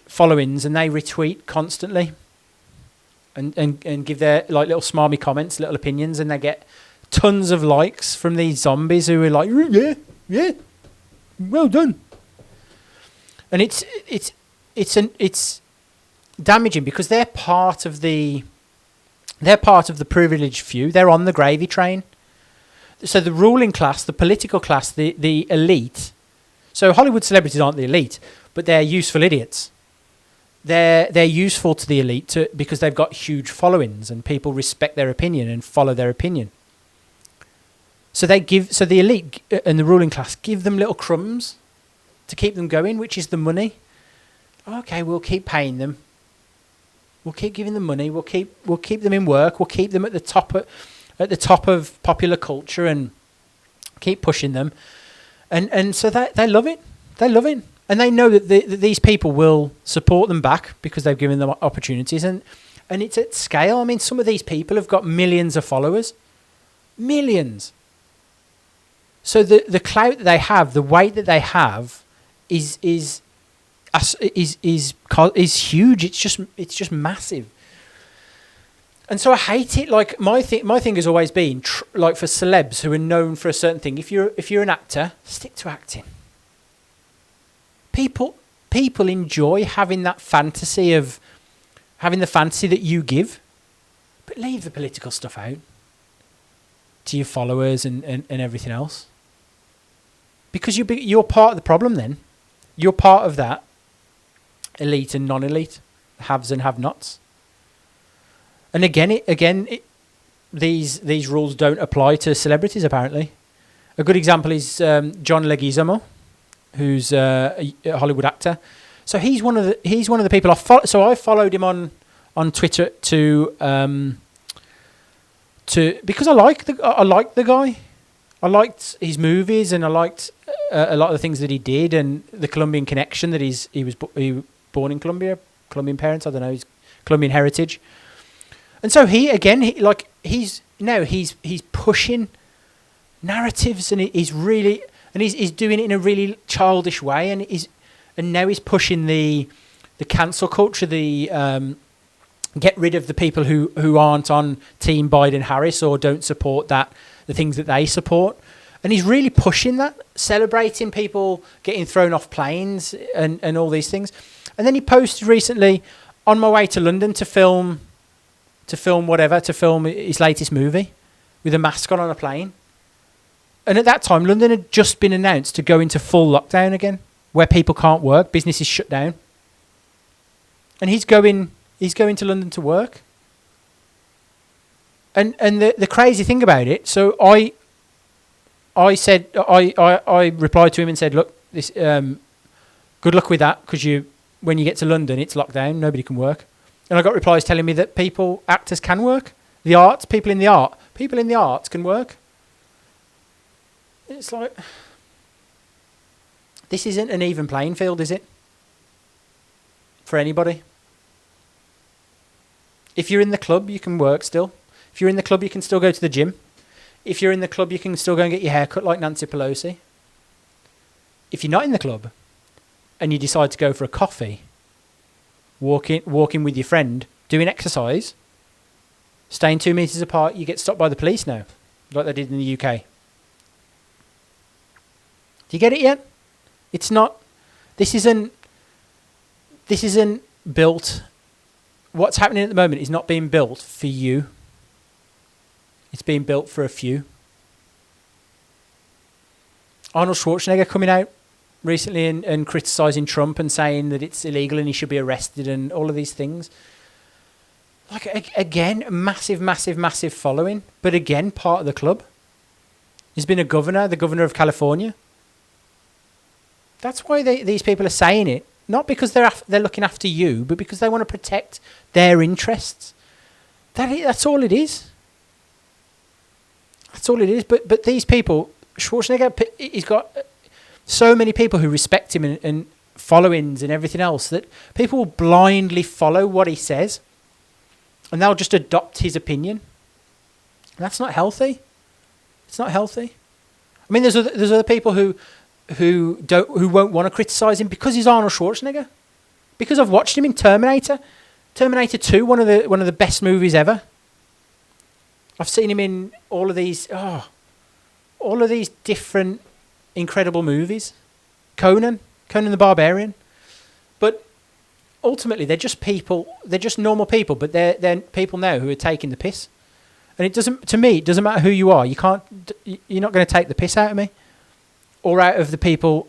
followings, and they retweet constantly and give their like little smarmy comments, little opinions, and they get tons of likes from these zombies who are like, yeah, well done. And it's damaging because they're part of the privileged few. They're on the gravy train. So the ruling class, the political class, the elite. So Hollywood celebrities aren't the elite, but they're useful idiots. They're useful to the elite because they've got huge followings and people respect their opinion and follow their opinion. So the elite and the ruling class give them little crumbs to keep them going, which is the money. Okay, we'll keep paying them. We'll keep giving them money. We'll keep them in work. We'll keep them at the top of popular culture and keep pushing them. And so they love it. They love it. And they know that these people will support them back because they've given them opportunities. And it's at scale. I mean, some of these people have got millions of followers. Millions. So the clout that they have, the weight that they have, is huge. It's just massive. And so I hate it. Like my thing has always been like for celebs who are known for a certain thing. If you're an actor, stick to acting. People enjoy having that fantasy of having the fantasy that you give, but leave the political stuff out to your followers and everything else. Because you're part of the problem then. You're part of that elite and non-elite, haves and have-nots. And these rules don't apply to celebrities apparently. A good example is John Leguizamo, who's a Hollywood actor. So he's one of the people I follow. So I followed him on Twitter because I like the guy. I liked his movies and I liked a lot of the things that he did and the Colombian connection that he was born in Colombia, Colombian parents. I don't know, his Colombian heritage. And so he's pushing narratives and he's doing it in a really childish way and now he's pushing the cancel culture, the get rid of the people who aren't on Team Biden-Harris or don't support the things that they support. And he's really pushing that, celebrating people getting thrown off planes and all these things. And then he posted recently, on my way to London to film his latest movie with a mask on a plane. And at that time, London had just been announced to go into full lockdown again, where people can't work, business is shut down. And he's going to London to work. And the crazy thing about it, so I replied to him and said, look, this good luck with that, because when you get to London, it's locked down, nobody can work. And I got replies telling me that actors can work, people in the arts can work. It's like, this isn't an even playing field, is it? For anybody. If you're in the club, you can work still. If you're in the club, you can still go to the gym. If you're in the club, you can still go and get your hair cut like Nancy Pelosi. If you're not in the club and you decide to go for a coffee, walking with your friend, doing exercise, staying 2 meters apart, you get stopped by the police now, like they did in the UK. Do you get it yet? It's not. This isn't built. What's happening at the moment is not being built for you. It's being built for a few. Arnold Schwarzenegger coming out recently and criticising Trump and saying that it's illegal and he should be arrested and all of these things. Like, again, massive, massive, massive following, but again, part of the club. He's been the governor of California. That's why these people are saying it. Not because they're looking after you, but because they want to protect their interests. That's all it is. That's all it is. But these people, Schwarzenegger, he's got so many people who respect him and followings and everything else that people will blindly follow what he says, and they'll just adopt his opinion. And that's not healthy. It's not healthy. I mean, there's other people who won't want to criticize him because he's Arnold Schwarzenegger. Because I've watched him in Terminator 2, one of the best movies ever. I've seen him in all of these different incredible movies. Conan the Barbarian. But ultimately, they're just people. They're just normal people, but they're people now who are taking the piss. And it doesn't matter who you are. You're not going to take the piss out of me or out of the people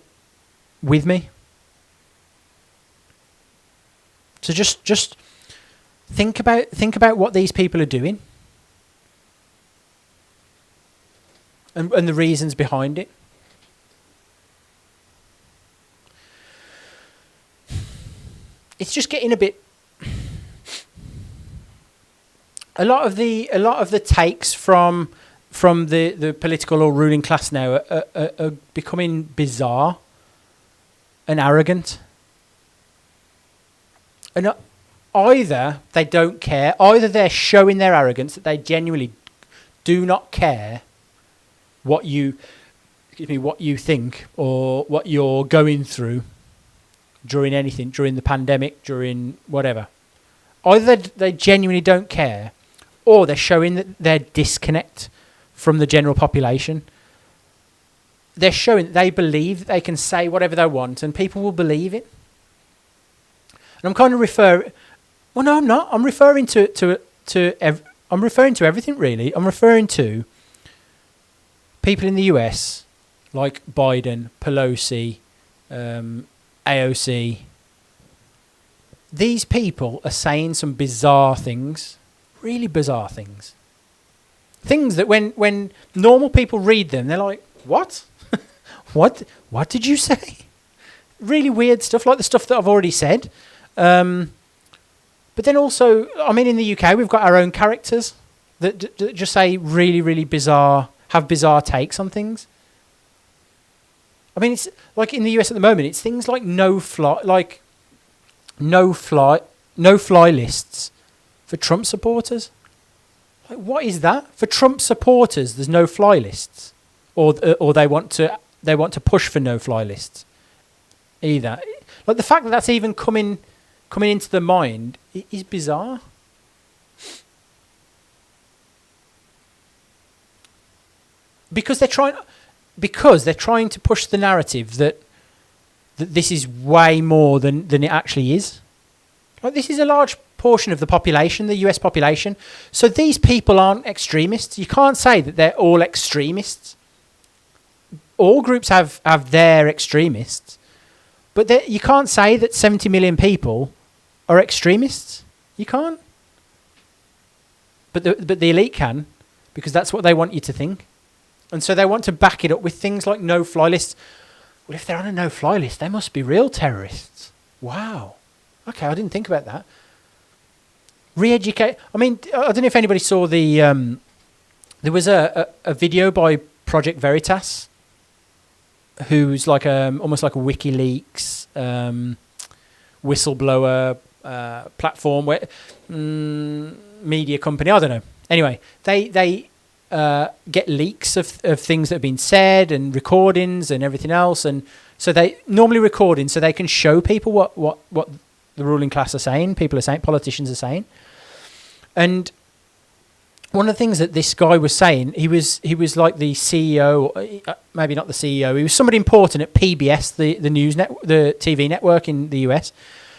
with me. So just think about what these people are doing. and the reasons behind it. It's just getting a bit. A lot of the takes from the political or ruling class now are becoming bizarre and arrogant. And either they don't care, either they're showing their arrogance that they genuinely do not care what you think or what you're going through during anything, during the pandemic, during whatever. Either they genuinely don't care, or they're showing that their disconnect from the general population. They're showing that they believe that they can say whatever they want and people will believe it. And I'm kind of well, no, I'm not. I'm referring to everything, really. I'm referring to people in the US, like Biden, Pelosi, AOC. These people are saying some bizarre things, really bizarre things. Things that when normal people read them, they're like, what? What did you say? Really weird stuff, like the stuff that I've already said. But then also, I mean, in the UK, we've got our own characters that just say really, really bizarre, have bizarre takes on things. I mean, it's like in the US at the moment, it's things like no fly lists for Trump supporters. Like, what is that? For Trump supporters, there's no fly lists, or they want to push for no fly lists. Either, like the fact that that's even coming into the mind is bizarre. Because they're trying to push the narrative that this is way more than it actually is. Like, this is a large portion of the population, the US population. So these people aren't extremists. You can't say that they're all extremists. All groups have their extremists. But you can't say that 70 million people are extremists. You can't. But the elite can, because that's what they want you to think. And so they want to back it up with things like no-fly lists. Well, if they're on a no-fly list, they must be real terrorists. Wow. Okay, I didn't think about that. Re-educate. I mean, I don't know if anybody saw the... there was a video by Project Veritas, who's like almost like a WikiLeaks whistleblower platform, where media company. I don't know. Anyway, they get leaks of things that have been said and recordings and everything else, and so they normally recording so they can show people what the ruling class are saying, people are saying, politicians are saying. And one of the things that this guy was saying, he was like the CEO, maybe not the CEO, he was somebody important at PBS, the news the TV network in the US,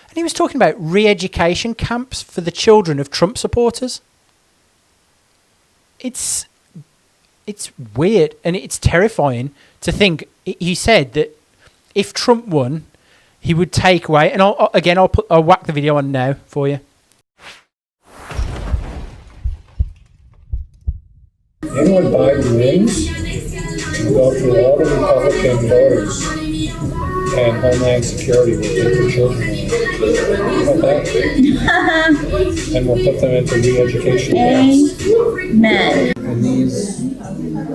and he was talking about re-education camps for the children of Trump supporters. It's weird and it's terrifying to think. He said that if Trump won, he would take away, and I'll whack the video on now for you. And when Biden wins, we'll go through all the Republican voters, and Homeland Security will take the children away. How about that? And we'll put them into re-education camps. Amen. In these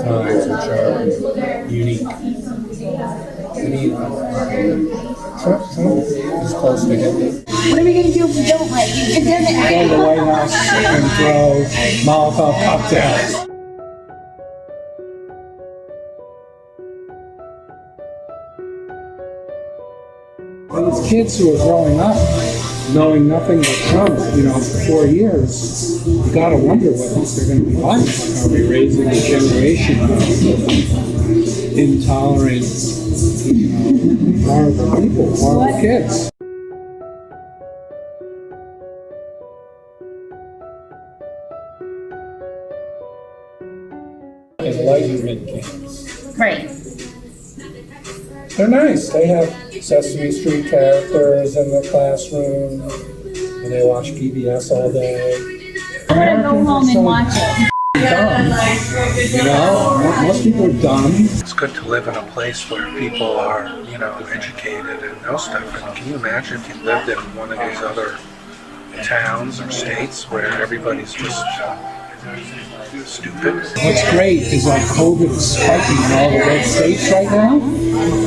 times, which are unique, Trump is close to Hitler. What are we going to do if we don't like you? Go to the White House and throw Molotov cocktails. These kids who are growing up knowing nothing but Trump, for 4 years, you got to wonder what they're going to be like. Are we raising a generation of intolerant, horrible people, horrible kids? Enlightenment camps. Right. They're nice. They have Sesame Street characters in the classroom, and they watch PBS all day. I'm gonna go home and watch it. dumb. You know, most people are dumb. It's good to live in a place where people are, educated and know stuff. And can you imagine if you lived in one of these other towns or states where everybody's just stupid? What's great is like COVID is spiking in all the red states right now.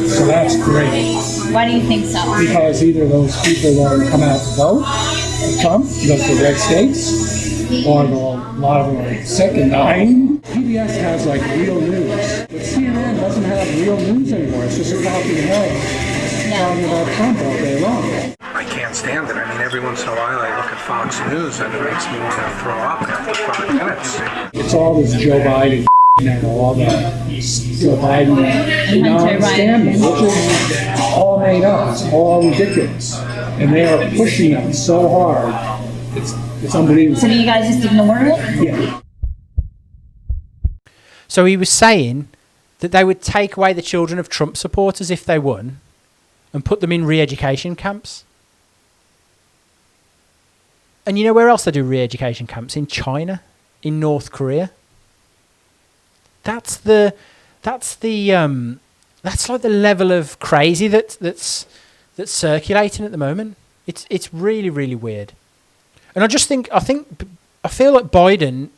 So that's great. Why do you think so? Because either those people that come out to vote for Trump, those are red states, or a lot of them are sick and dying. PBS has like real news, but CNN doesn't have real news anymore. It's just a talking head talking about Trump all day long. I can't stand it. I mean, every once in a while I look at Fox News and it makes me want to throw up after 5 minutes. It's all this Joe Biden now, all that Joe Biden scandal, which is all made up. It's all ridiculous. And they are pushing it so hard. It's unbelievable. So do you guys just ignore it? Yeah. So he was saying that they would take away the children of Trump supporters if they won and put them in re-education camps. And you know where else they do re-education camps? In China, in North Korea. That's like the level of crazy that's circulating at the moment. It's really, really weird. And I feel like Biden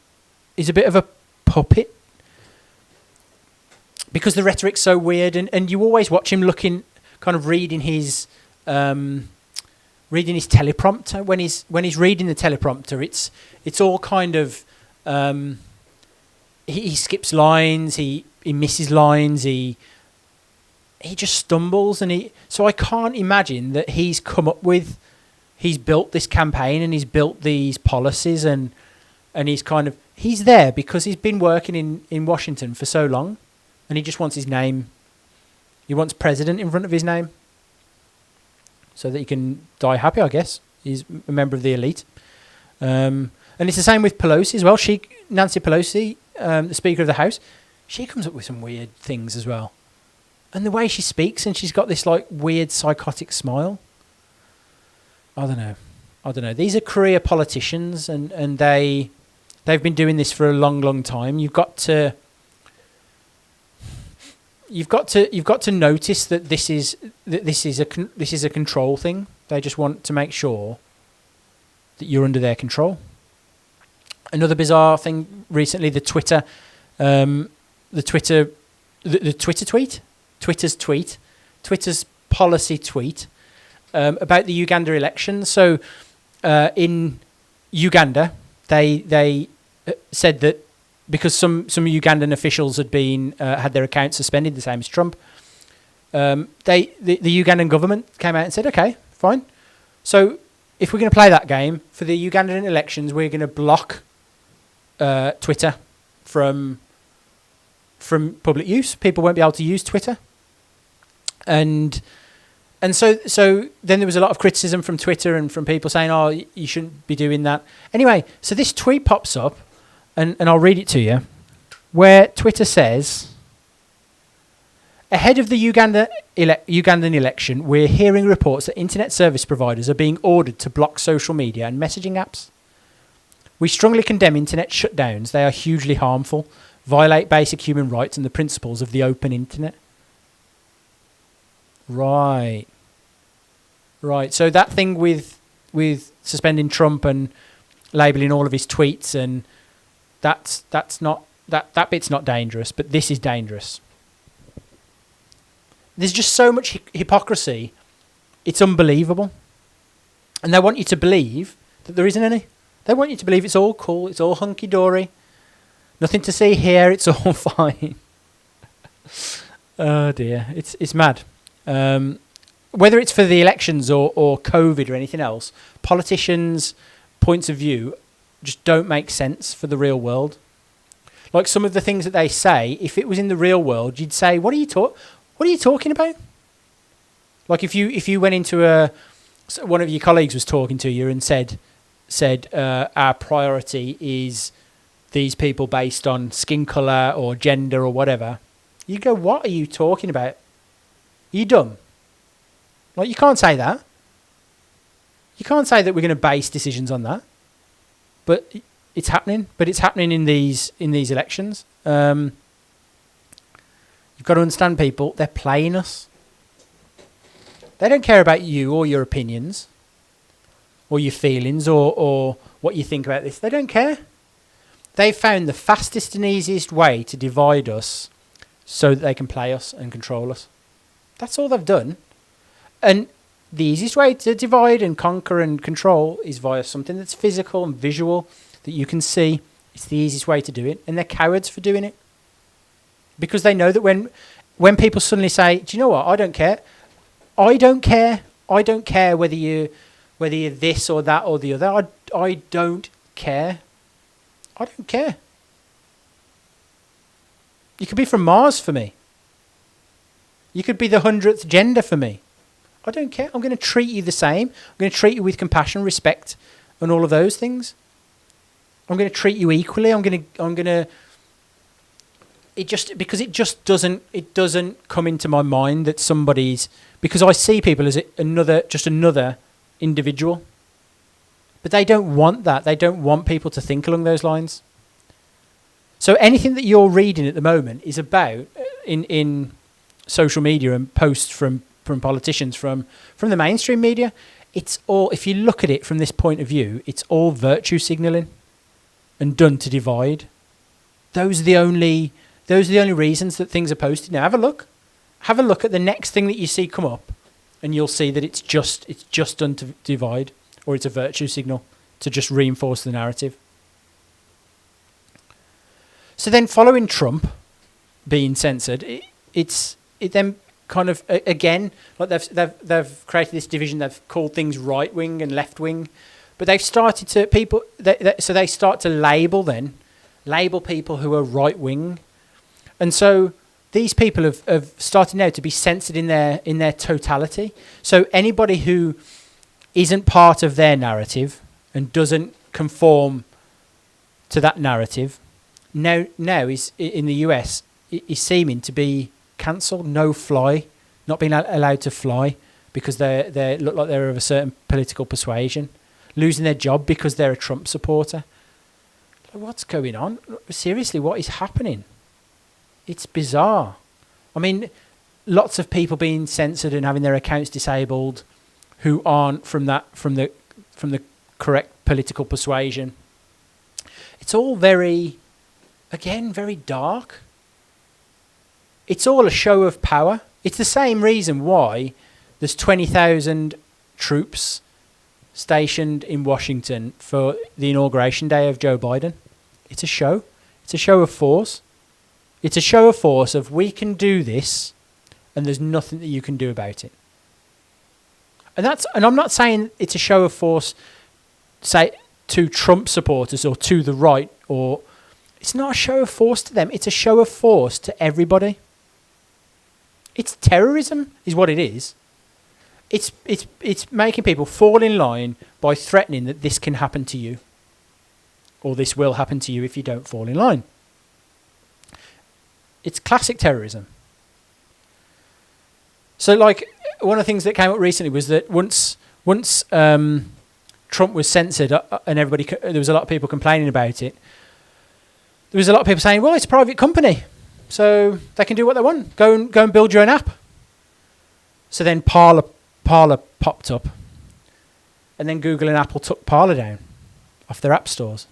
is a bit of a puppet because the rhetoric's so weird, and you always watch him reading his teleprompter. When he's reading the teleprompter, it's all kind of he skips lines, he misses lines, he just stumbles, so I can't imagine that he's built this campaign and he's built these policies and he's there because he's been working in Washington for so long, and he just wants his name. He wants president in front of his name so that he can die happy, I guess. He's a member of the elite. And it's the same with Pelosi as well. Nancy Pelosi, the Speaker of the House, she comes up with some weird things as well. And the way she speaks, and she's got this like weird psychotic smile. I don't know. These are career politicians, and they've been doing this for a long, long time. You've got to notice that this is a control thing. They just want to make sure that you're under their control. Another bizarre thing recently: Twitter's policy tweet about the Uganda election. So in Uganda, they said that because some Ugandan officials had their accounts suspended, the same as Trump, the Ugandan government came out and said, okay, fine. So if we're going to play that game for the Ugandan elections, we're going to block Twitter from public use. People won't be able to use Twitter. And so then there was a lot of criticism from Twitter and from people saying, oh, you shouldn't be doing that. Anyway, so this tweet pops up, and I'll read it to you, where Twitter says, ahead of the Ugandan election, we're hearing reports that internet service providers are being ordered to block social media and messaging apps. We strongly condemn internet shutdowns. They are hugely harmful, violate basic human rights and the principles of the open internet. Right. So that thing with suspending Trump and labelling all of his tweets, and that bit's not dangerous, but this is dangerous. There's just so much hypocrisy. It's unbelievable. And they want you to believe that there isn't any. They want you to believe it's all cool, it's all hunky-dory. Nothing to see here, it's all fine. Oh dear, it's mad. Whether it's for the elections or COVID or anything else, politicians' points of view just don't make sense for the real world. Like some of the things that they say, if it was in the real world, you'd say, what are you talking about? Like if you went into one of your colleagues was talking to you and said our priority is these people based on skin colour or gender or whatever, you go, what are you talking about? Are you dumb? Like, you can't say that. You can't say that we're going to base decisions on that. But it's happening, but it's happening in these elections. You've got to understand, people, they're playing us. They don't care about you or your opinions or your feelings or what you think about this. They don't care. They've found the fastest and easiest way to divide us so that they can play us and control us. That's all they've done. And the easiest way to divide and conquer and control is via something that's physical and visual that you can see. It's the easiest way to do it. And they're cowards for doing it. Because they know that when people suddenly say, do you know what, I don't care. I don't care. I don't care whether you're this or that or the other. I don't care. I don't care. You could be from Mars for me. You could be the 100th gender for me. I don't care. I'm going to treat you the same. I'm going to treat you with compassion, respect, and all of those things. I'm going to treat you equally. I'm going to. It just doesn't come into my mind that somebody's, because I see people as another individual. But they don't want that. They don't want people to think along those lines. So anything that you're reading at the moment is about in social media and posts from politicians, from the mainstream media. It's all, if you look at it from this point of view, it's all virtue signalling and done to divide. Those are the only reasons that things are posted. Now have a look. Have a look at the next thing that you see come up, and you'll see that it's just done to divide, or it's a virtue signal to just reinforce the narrative. So then, following Trump being censored, it then kind of again, like they've created this division. They've called things right wing and left wing, but they've started to so they start to label people who are right wing, and so these people have started now to be censored in their totality. So anybody who isn't part of their narrative and doesn't conform to that narrative now is in the US is seeming to be cancelled, no fly, not being allowed to fly because they look like they're of a certain political persuasion, losing their job because they're a Trump supporter. Like, what's going on? Seriously, what is happening? It's bizarre. I mean, lots of people being censored and having their accounts disabled who aren't from the correct political persuasion. It's all very dark. It's all a show of power. It's the same reason why there's 20,000 troops stationed in Washington for the inauguration day of Joe Biden. It's a show. It's a show of force. It's a show of force of we can do this and there's nothing that you can do about it. And I'm not saying it's a show of force, say, to Trump supporters or to the right, or it's not a show of force to them. It's a show of force to everybody. It's terrorism, is what it is. It's making people fall in line by threatening that this can happen to you, or this will happen to you if you don't fall in line. It's classic terrorism. So, like, one of the things that came up recently was that once Trump was censored and there was a lot of people complaining about it, there was a lot of people saying, well, it's a private company, so they can do what they want. Go and build your own app. So then Parler popped up, and then Google and Apple took Parler down off their app stores.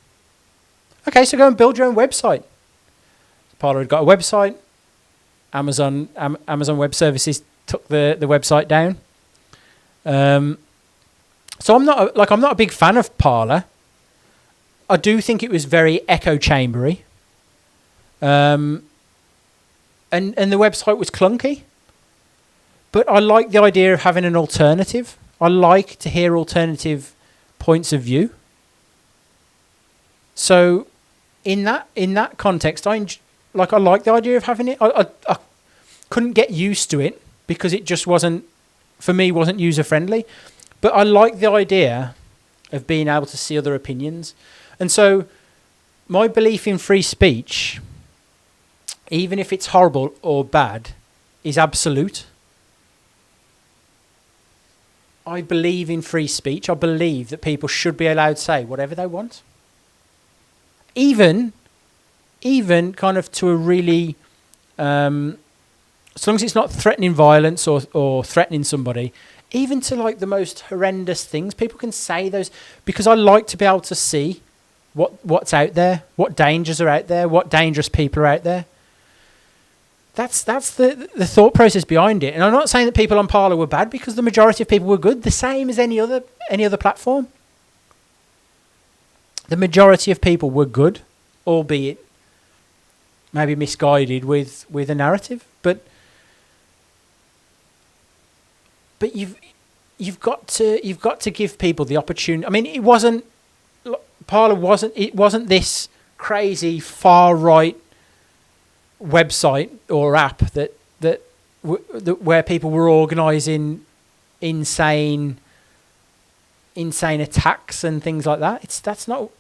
Okay, so go and build your own website. Parler had got a website. Amazon Web Services took the website down. So I'm not a big fan of Parler. I do think it was very echo chambery. And the website was clunky. But I like the idea of having an alternative. I like to hear alternative points of view. So in that context, I like the idea of having it. I couldn't get used to it because it just wasn't user friendly. But I like the idea of being able to see other opinions. And so my belief in free speech, even if it's horrible or bad, is absolute. I believe in free speech. I believe that people should be allowed to say whatever they want. even kind of to a really, as long as it's not threatening violence or threatening somebody, even to like the most horrendous things, people can say those, because I like to be able to see what's out there, what dangers are out there, what dangerous people are out there. That's the thought process behind it. And I'm not saying that people on Parler were bad, because the majority of people were good, the same as any other platform. The majority of people were good, albeit maybe misguided with a narrative. But you've got to give people the opportunity. I mean, Parler wasn't this crazy far right website or app that where people were organising insane attacks and things like that. That's not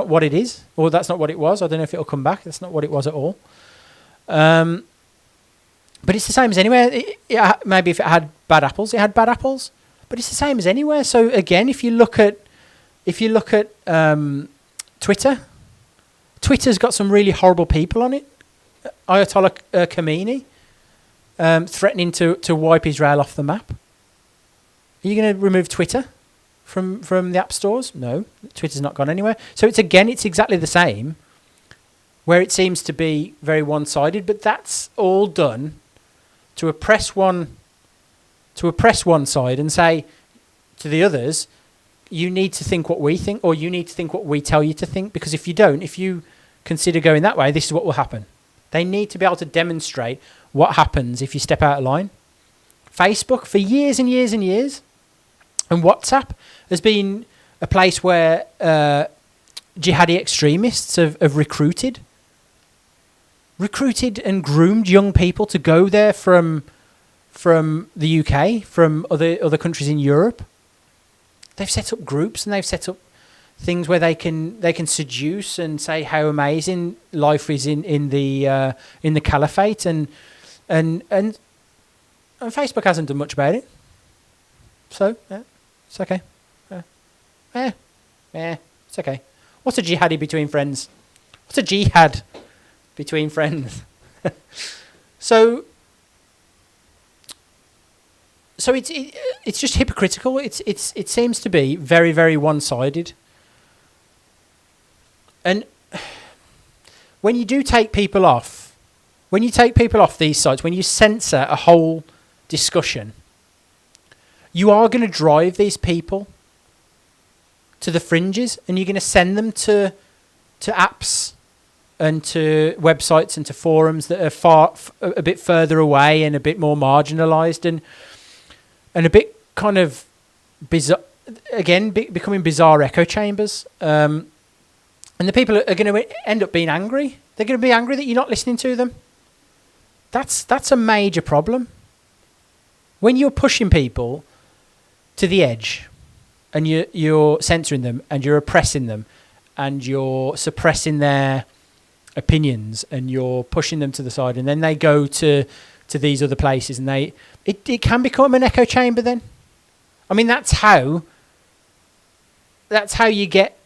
what it is, or that's not what it was. I don't know if it'll come back. That's not what it was at all. But it's the same as anywhere. Maybe if it had bad apples, it had bad apples. But it's the same as anywhere. So again, if you look at Twitter's got some really horrible people on it. Ayatollah Khamenei threatening to wipe Israel off the map. Are you going to remove Twitter from the app stores? No, Twitter's not gone anywhere. So it's exactly the same, where it seems to be very one-sided. But that's all done to oppress one side and say to the others, you need to think what we think, or you need to think what we tell you to think, because if you consider going that way, this is what will happen. They need to be able to demonstrate what happens if you step out of line. Facebook, for years and years and years, and WhatsApp has been a place where jihadi extremists have recruited and groomed young people to go there from the UK, from other countries in Europe. They've set up groups and they've set up things where they can seduce and say how amazing life is in the caliphate, and Facebook hasn't done much about it. So yeah, it's okay. It's okay. What's a jihadi between friends? What's a jihad between friends? So it's just hypocritical. It seems to be very, very one-sided. And when you do take people off, these sites, when you censor a whole discussion, you are going to drive these people to the fringes, and you're going to send them to apps and to websites and to forums that are a bit further away and a bit more marginalised and a bit kind of bizarre, again, becoming bizarre echo chambers. And the people are going to end up being angry. They're going to be angry that you're not listening to them. That's a major problem. When you're pushing people to the edge and you're censoring them and you're oppressing them and you're suppressing their opinions and you're pushing them to the side, and then they go to these other places and it can become an echo chamber then. I mean, that's how you get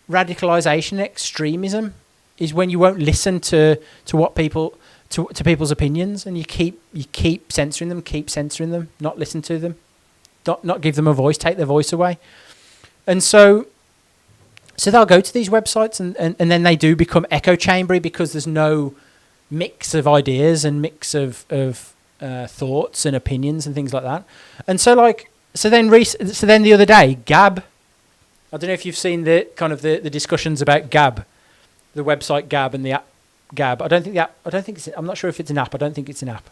radicalisation and extremism, is when you won't listen to what people to people's opinions, and you keep censoring them, not listen to them, not give them a voice, take their voice away. And so they'll go to these websites and then they do become echo chambery, because there's no mix of ideas and mix of thoughts and opinions and things like that. And so then the other day, Gab, I don't know if you've seen the discussions about Gab, the website Gab and the app Gab. I'm not sure if it's an app. I don't think it's an app,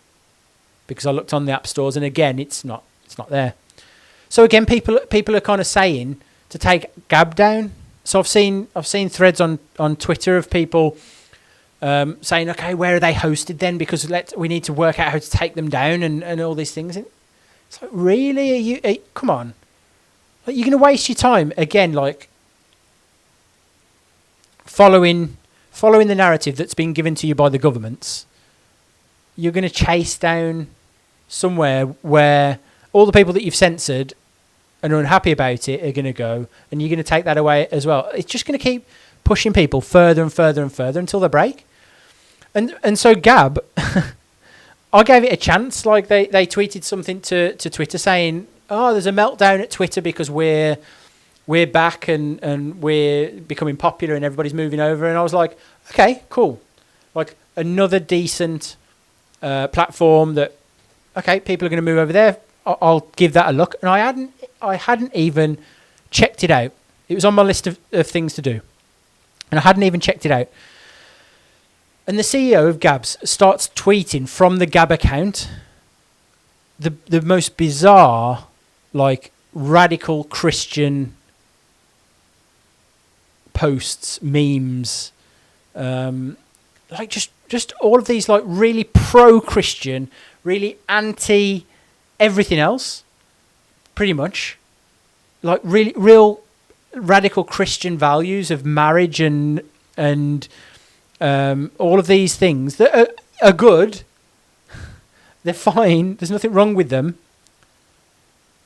because I looked on the app stores and again it's not there. So again, people are kind of saying to take Gab down. So I've seen threads on Twitter of people saying, okay, where are they hosted then? Because we need to work out how to take them down and all these things. It's like, really? Come on. Like, you're going to waste your time again, like following the narrative that's been given to you by the governments. You're going to chase down somewhere where all the people that you've censored and are unhappy about it are going to go, and you're going to take that away as well. It's just going to keep pushing people further and further and further until they break. And so Gab, I gave it a chance. Like they tweeted something to Twitter saying, "Oh, there's a meltdown at Twitter because we're back and we're becoming popular and everybody's moving over." And I was like, okay, cool. Like another decent platform that, okay, people are going to move over there. I'll give that a look. And I hadn't even checked it out. It was on my list of things to do, and I hadn't even checked it out. And the CEO of Gabs starts tweeting from the Gab account the most bizarre, like radical Christian posts, memes, like just all of these like really pro-Christian, really anti everything else, pretty much, like really real radical Christian values of marriage and all of these things that are good. They're fine. There's nothing wrong with them.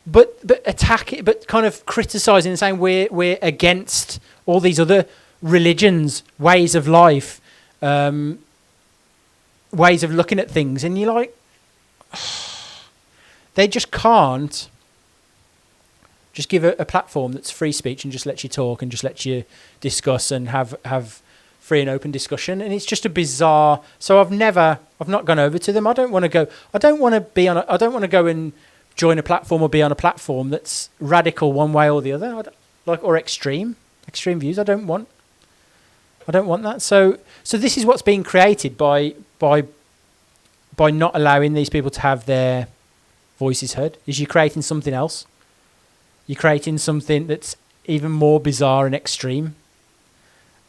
But attack it, but kind of criticising and saying we're against all these other religions, ways of life, ways of looking at things, and you're like, they just can't just give a platform that's free speech and just lets you talk and just lets you discuss and have free and open discussion. And it's just a bizarre. So I've not gone over to them. I don't want to go. I don't want to go and join a platform or be on a platform that's radical one way or the other, or extreme views. I don't want that. So this is what's being created by not allowing these people to have their voices heard. Is you're creating something else. You're creating something that's even more bizarre and extreme.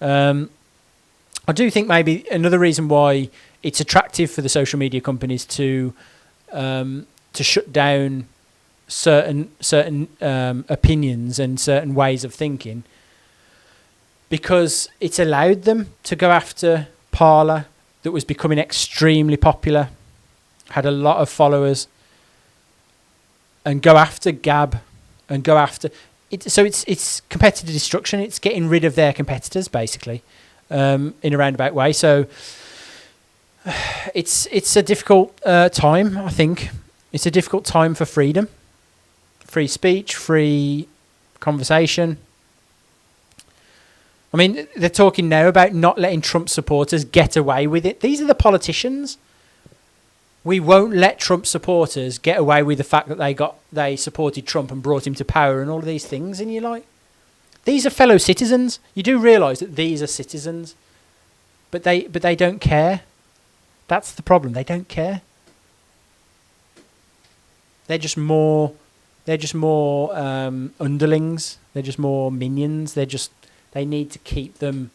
I do think maybe another reason why it's attractive for the social media companies to shut down certain opinions and certain ways of thinking, because it's allowed them to go after Parler, that was becoming extremely popular, had a lot of followers, and go after Gab, and go after it. So it's competitive destruction. It's getting rid of their competitors, basically, in a roundabout way. So it's a difficult time, I think. It's a difficult time for freedom, free speech, free conversation. I mean, they're talking now about not letting Trump supporters get away with it. These are the politicians. We won't let Trump supporters get away with the fact that they supported Trump and brought him to power and all of these things. And you're like, these are fellow citizens. You do realise that these are citizens, but they don't care. That's the problem. They don't care. They're just more underlings. They're just more minions. They need to keep them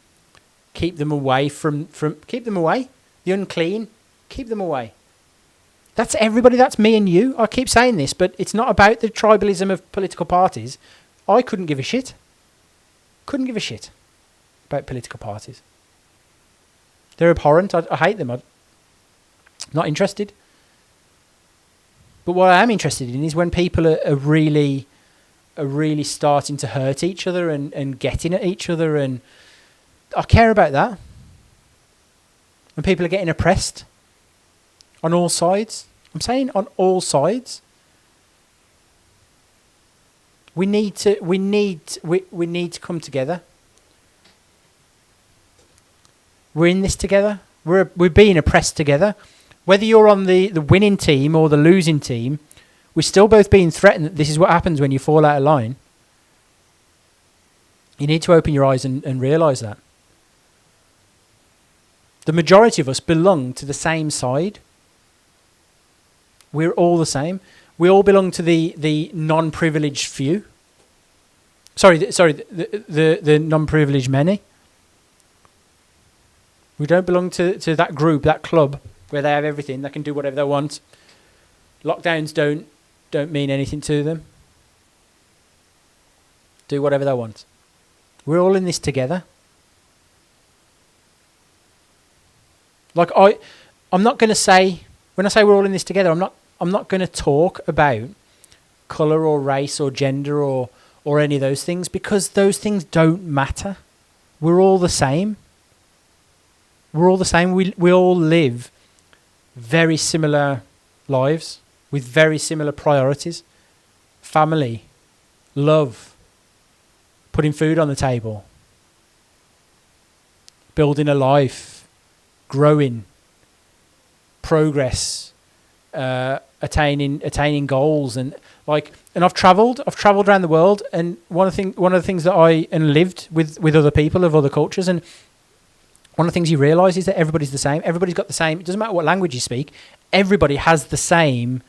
away from keep them away. The unclean, keep them away. That's everybody. That's me and you. I keep saying this, but it's not about the tribalism of political parties. I couldn't give a shit. Couldn't give a shit about political parties. They're abhorrent. I hate them. I'm not interested. But what I am interested in is when people are really starting to hurt each other and getting at each other, and I care about that. When people are getting oppressed on all sides. I'm saying on all sides. We need to come together. We're in this together. We're being oppressed together. Whether you're on the winning team or the losing team, we're still both being threatened that this is what happens when you fall out of line. You need to open your eyes and realise that. The majority of us belong to the same side. We're all the same. We all belong to the non-privileged few. The non-privileged many. We don't belong to that group, that club, where they have everything. They can do whatever they want. Lockdowns don't mean anything to them. Do whatever they want. We're all in this together. Like I'm not going to say, when I say we're all in this together, I'm not going to talk about colour or race or gender or any of those things, because those things don't matter. We're all the same. We're all the same. We all live very similar lives with very similar priorities. Family, love, putting food on the table, building a life, growing, progress, attaining goals, and I've travelled around the world, and one of the things that I lived with other people of other cultures, and one of the things you realise is that everybody's the same. Everybody's got the same. It doesn't matter what language you speak. Everybody has the same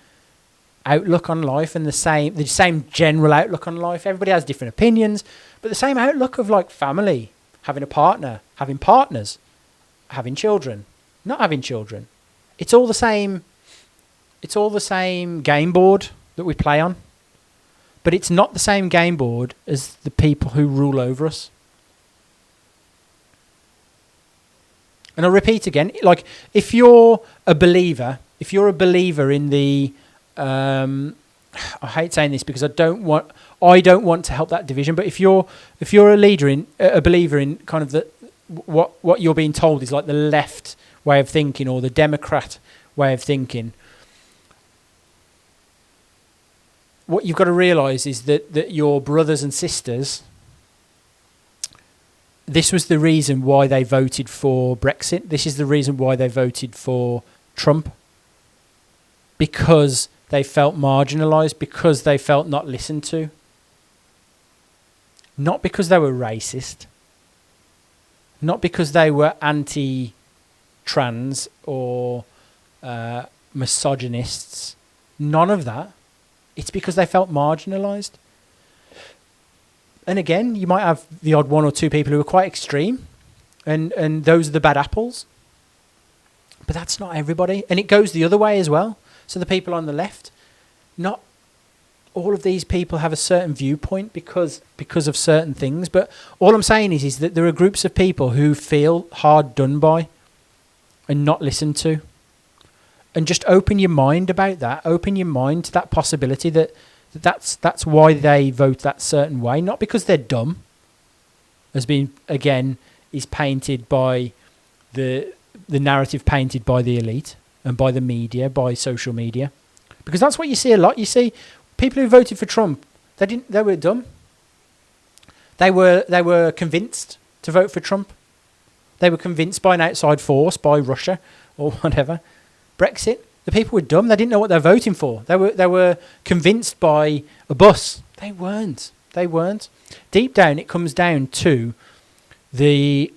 outlook on life and the same general outlook on life. Everybody has different opinions, but the same outlook of like family, having a partner, having partners, having children, not having children. It's all the same. It's all the same game board that we play on, but it's not the same game board as the people who rule over us. And I'll repeat again, like if you're a believer in the, I hate saying this because I don't want to help that division, but if you're a believer in kind of the what you're being told is like the left way of thinking or the Democrat way of thinking, what you've got to realise is that your brothers and sisters, this was the reason why they voted for Brexit. This is the reason why they voted for Trump. Because they felt marginalised, because they felt not listened to. Not because they were racist. Not because they were anti-trans or misogynists. None of that. It's because they felt marginalised. And again, you might have the odd one or two people who are quite extreme, and those are the bad apples. But that's not everybody. And it goes the other way as well. So the people on the left, not all of these people have a certain viewpoint because of certain things. But all I'm saying is that there are groups of people who feel hard done by and not listened to. And just open your mind about that. Open your mind to that possibility that's why they vote that certain way. Not because they're dumb, as being, again, is painted by the narrative painted by the elite and by the media, by social media. Because that's what you see a lot. You see people who voted for Trump, they were dumb. They were convinced to vote for Trump. They were convinced by an outside force, by Russia or whatever. Brexit, the people were dumb. They didn't know what they're voting for. They were convinced by a bus. They weren't. Deep down, it comes down to the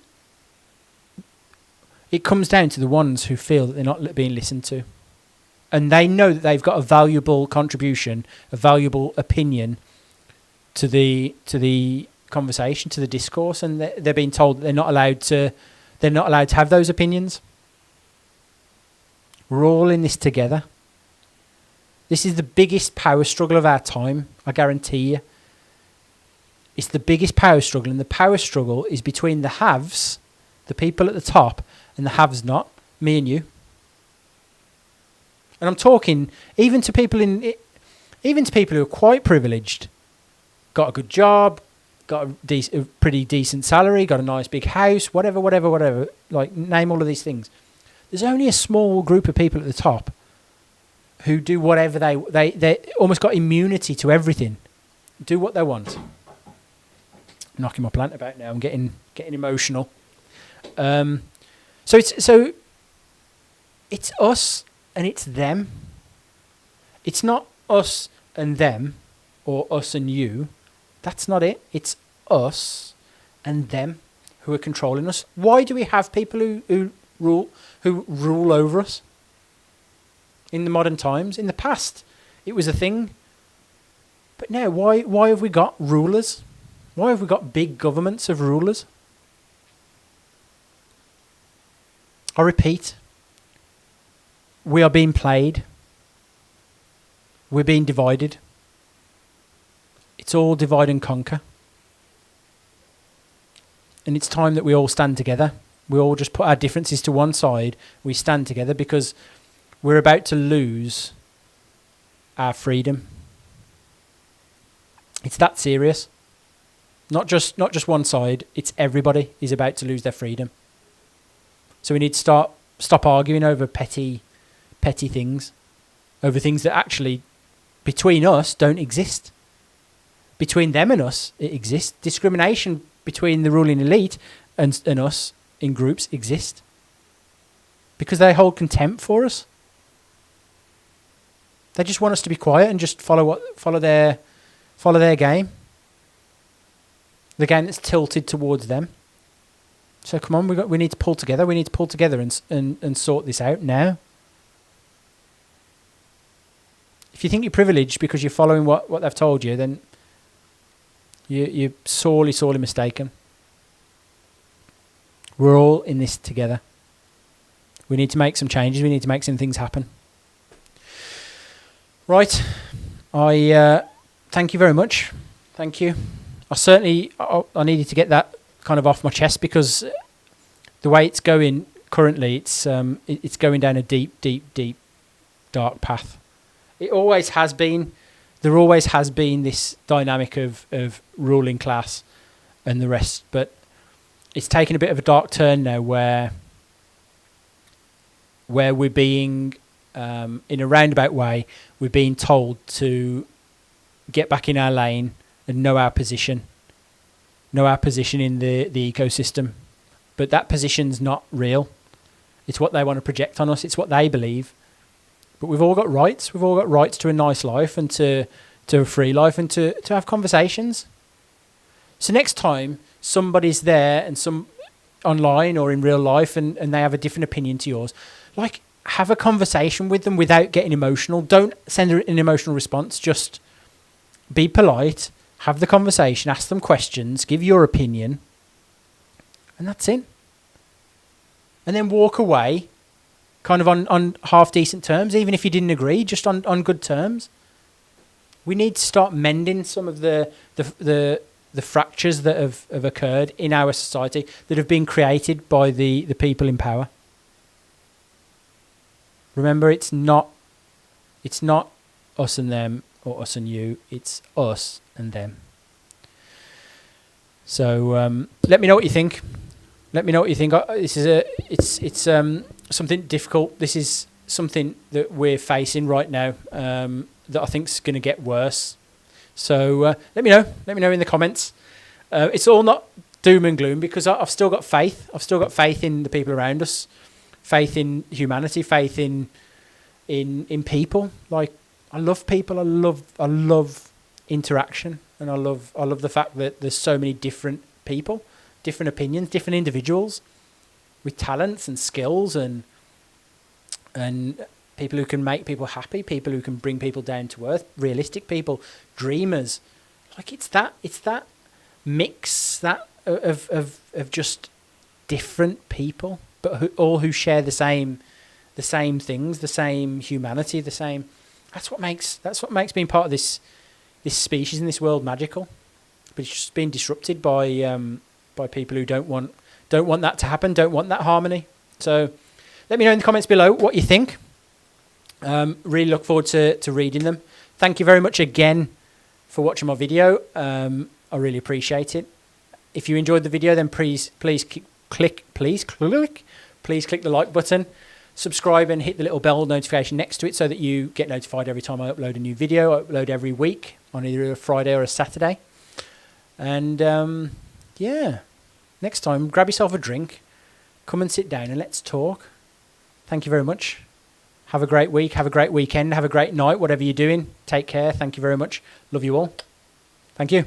ones who feel that they're not being listened to. And they know that they've got a valuable contribution, a valuable opinion to the conversation, to the discourse, and they're being told that they're not allowed to have those opinions. We're all in this together. This is the biggest power struggle of our time, I guarantee you. It's the biggest power struggle, and the power struggle is between the haves, the people at the top, and the haves not, me and you. And I'm talking even to people who are quite privileged, got a good job, got a pretty decent salary, got a nice big house, whatever. Like, name all of these things. There's only a small group of people at the top who do whatever they almost got immunity to everything, do what they want. I'm knocking my plant about now. I'm getting emotional. So it's us and it's them. It's not us and them or us and you. That's not it. It's us and them who are controlling us. Why do we have people who rule over us in the modern times? In the past, it was a thing. But now, why have we got rulers? Why have we got big governments of rulers? I repeat, we are being played. We're being divided. It's all divide and conquer. And it's time that we all stand together. We all just put our differences to one side. We stand together because we're about to lose our freedom. It's that serious. Not just one side. It's everybody is about to lose their freedom. So we need to stop arguing over petty things, over things that actually between us don't exist. Between them and us, it exists. Discrimination between the ruling elite and us in groups exist because they hold contempt for us. They just want us to be quiet and just follow their game. The game that's tilted towards them. So come on, we need to pull together. We need to pull together and sort this out now. If you think you're privileged because you're following what they've told you, then you're sorely mistaken. We're all in this together. We need to make some changes. We need to make some things happen. Right. I thank you very much. Thank you. I needed to get that kind of off my chest because the way it's going currently, it's going down a deep, dark path. It always has been. There always has been this dynamic of ruling class and the rest, but it's taken a bit of a dark turn now where we're being, in a roundabout way, we're being told to get back in our lane and know our position in the ecosystem. But that position's not real. It's what they want to project on us. It's what they believe. But we've all got rights. We've all got rights to a nice life and to a free life and to have conversations. So next time somebody's there and some online or in real life and they have a different opinion to yours, like have a conversation with them without getting emotional. Don't send an emotional response. Just be polite, have the conversation, ask them questions, give your opinion, and that's it. And then walk away kind of on half decent terms, even if you didn't agree, just on good terms. We need to start mending some of the fractures that have occurred in our society that have been created by the people in power. Remember, it's not us and them or us and you. It's us and them. So let me know what you think. Let me know what you think. It's something difficult. This is something that we're facing right now that I think is going to get worse. So let me know. Let me know in the comments. It's all not doom and gloom because I've still got faith. I've still got faith in the people around us, faith in humanity, faith in people. Like I love people. I love interaction, and I love the fact that there's so many different people, different opinions, different individuals with talents and skills and people who can make people happy, people who can bring people down to earth, realistic people, dreamers. Like it's that mix that of just different people, but who share the same things, the same humanity, the same. That's what makes being part of this species in this world magical. But it's just being disrupted by people who don't want that to happen, don't want that harmony. So let me know in the comments below what you think. Really look forward to reading them. Thank you very much again for watching my video. I really appreciate it. If you enjoyed the video, then please click the like button, subscribe and hit the little bell notification next to it so that you get notified every time I upload a new video. I upload every week on either a Friday or a Saturday. And yeah, next time, grab yourself a drink, come and sit down and let's talk. Thank you very much. Have a great week. Have a great weekend. Have a great night, whatever you're doing. Take care. Thank you very much. Love you all. Thank you.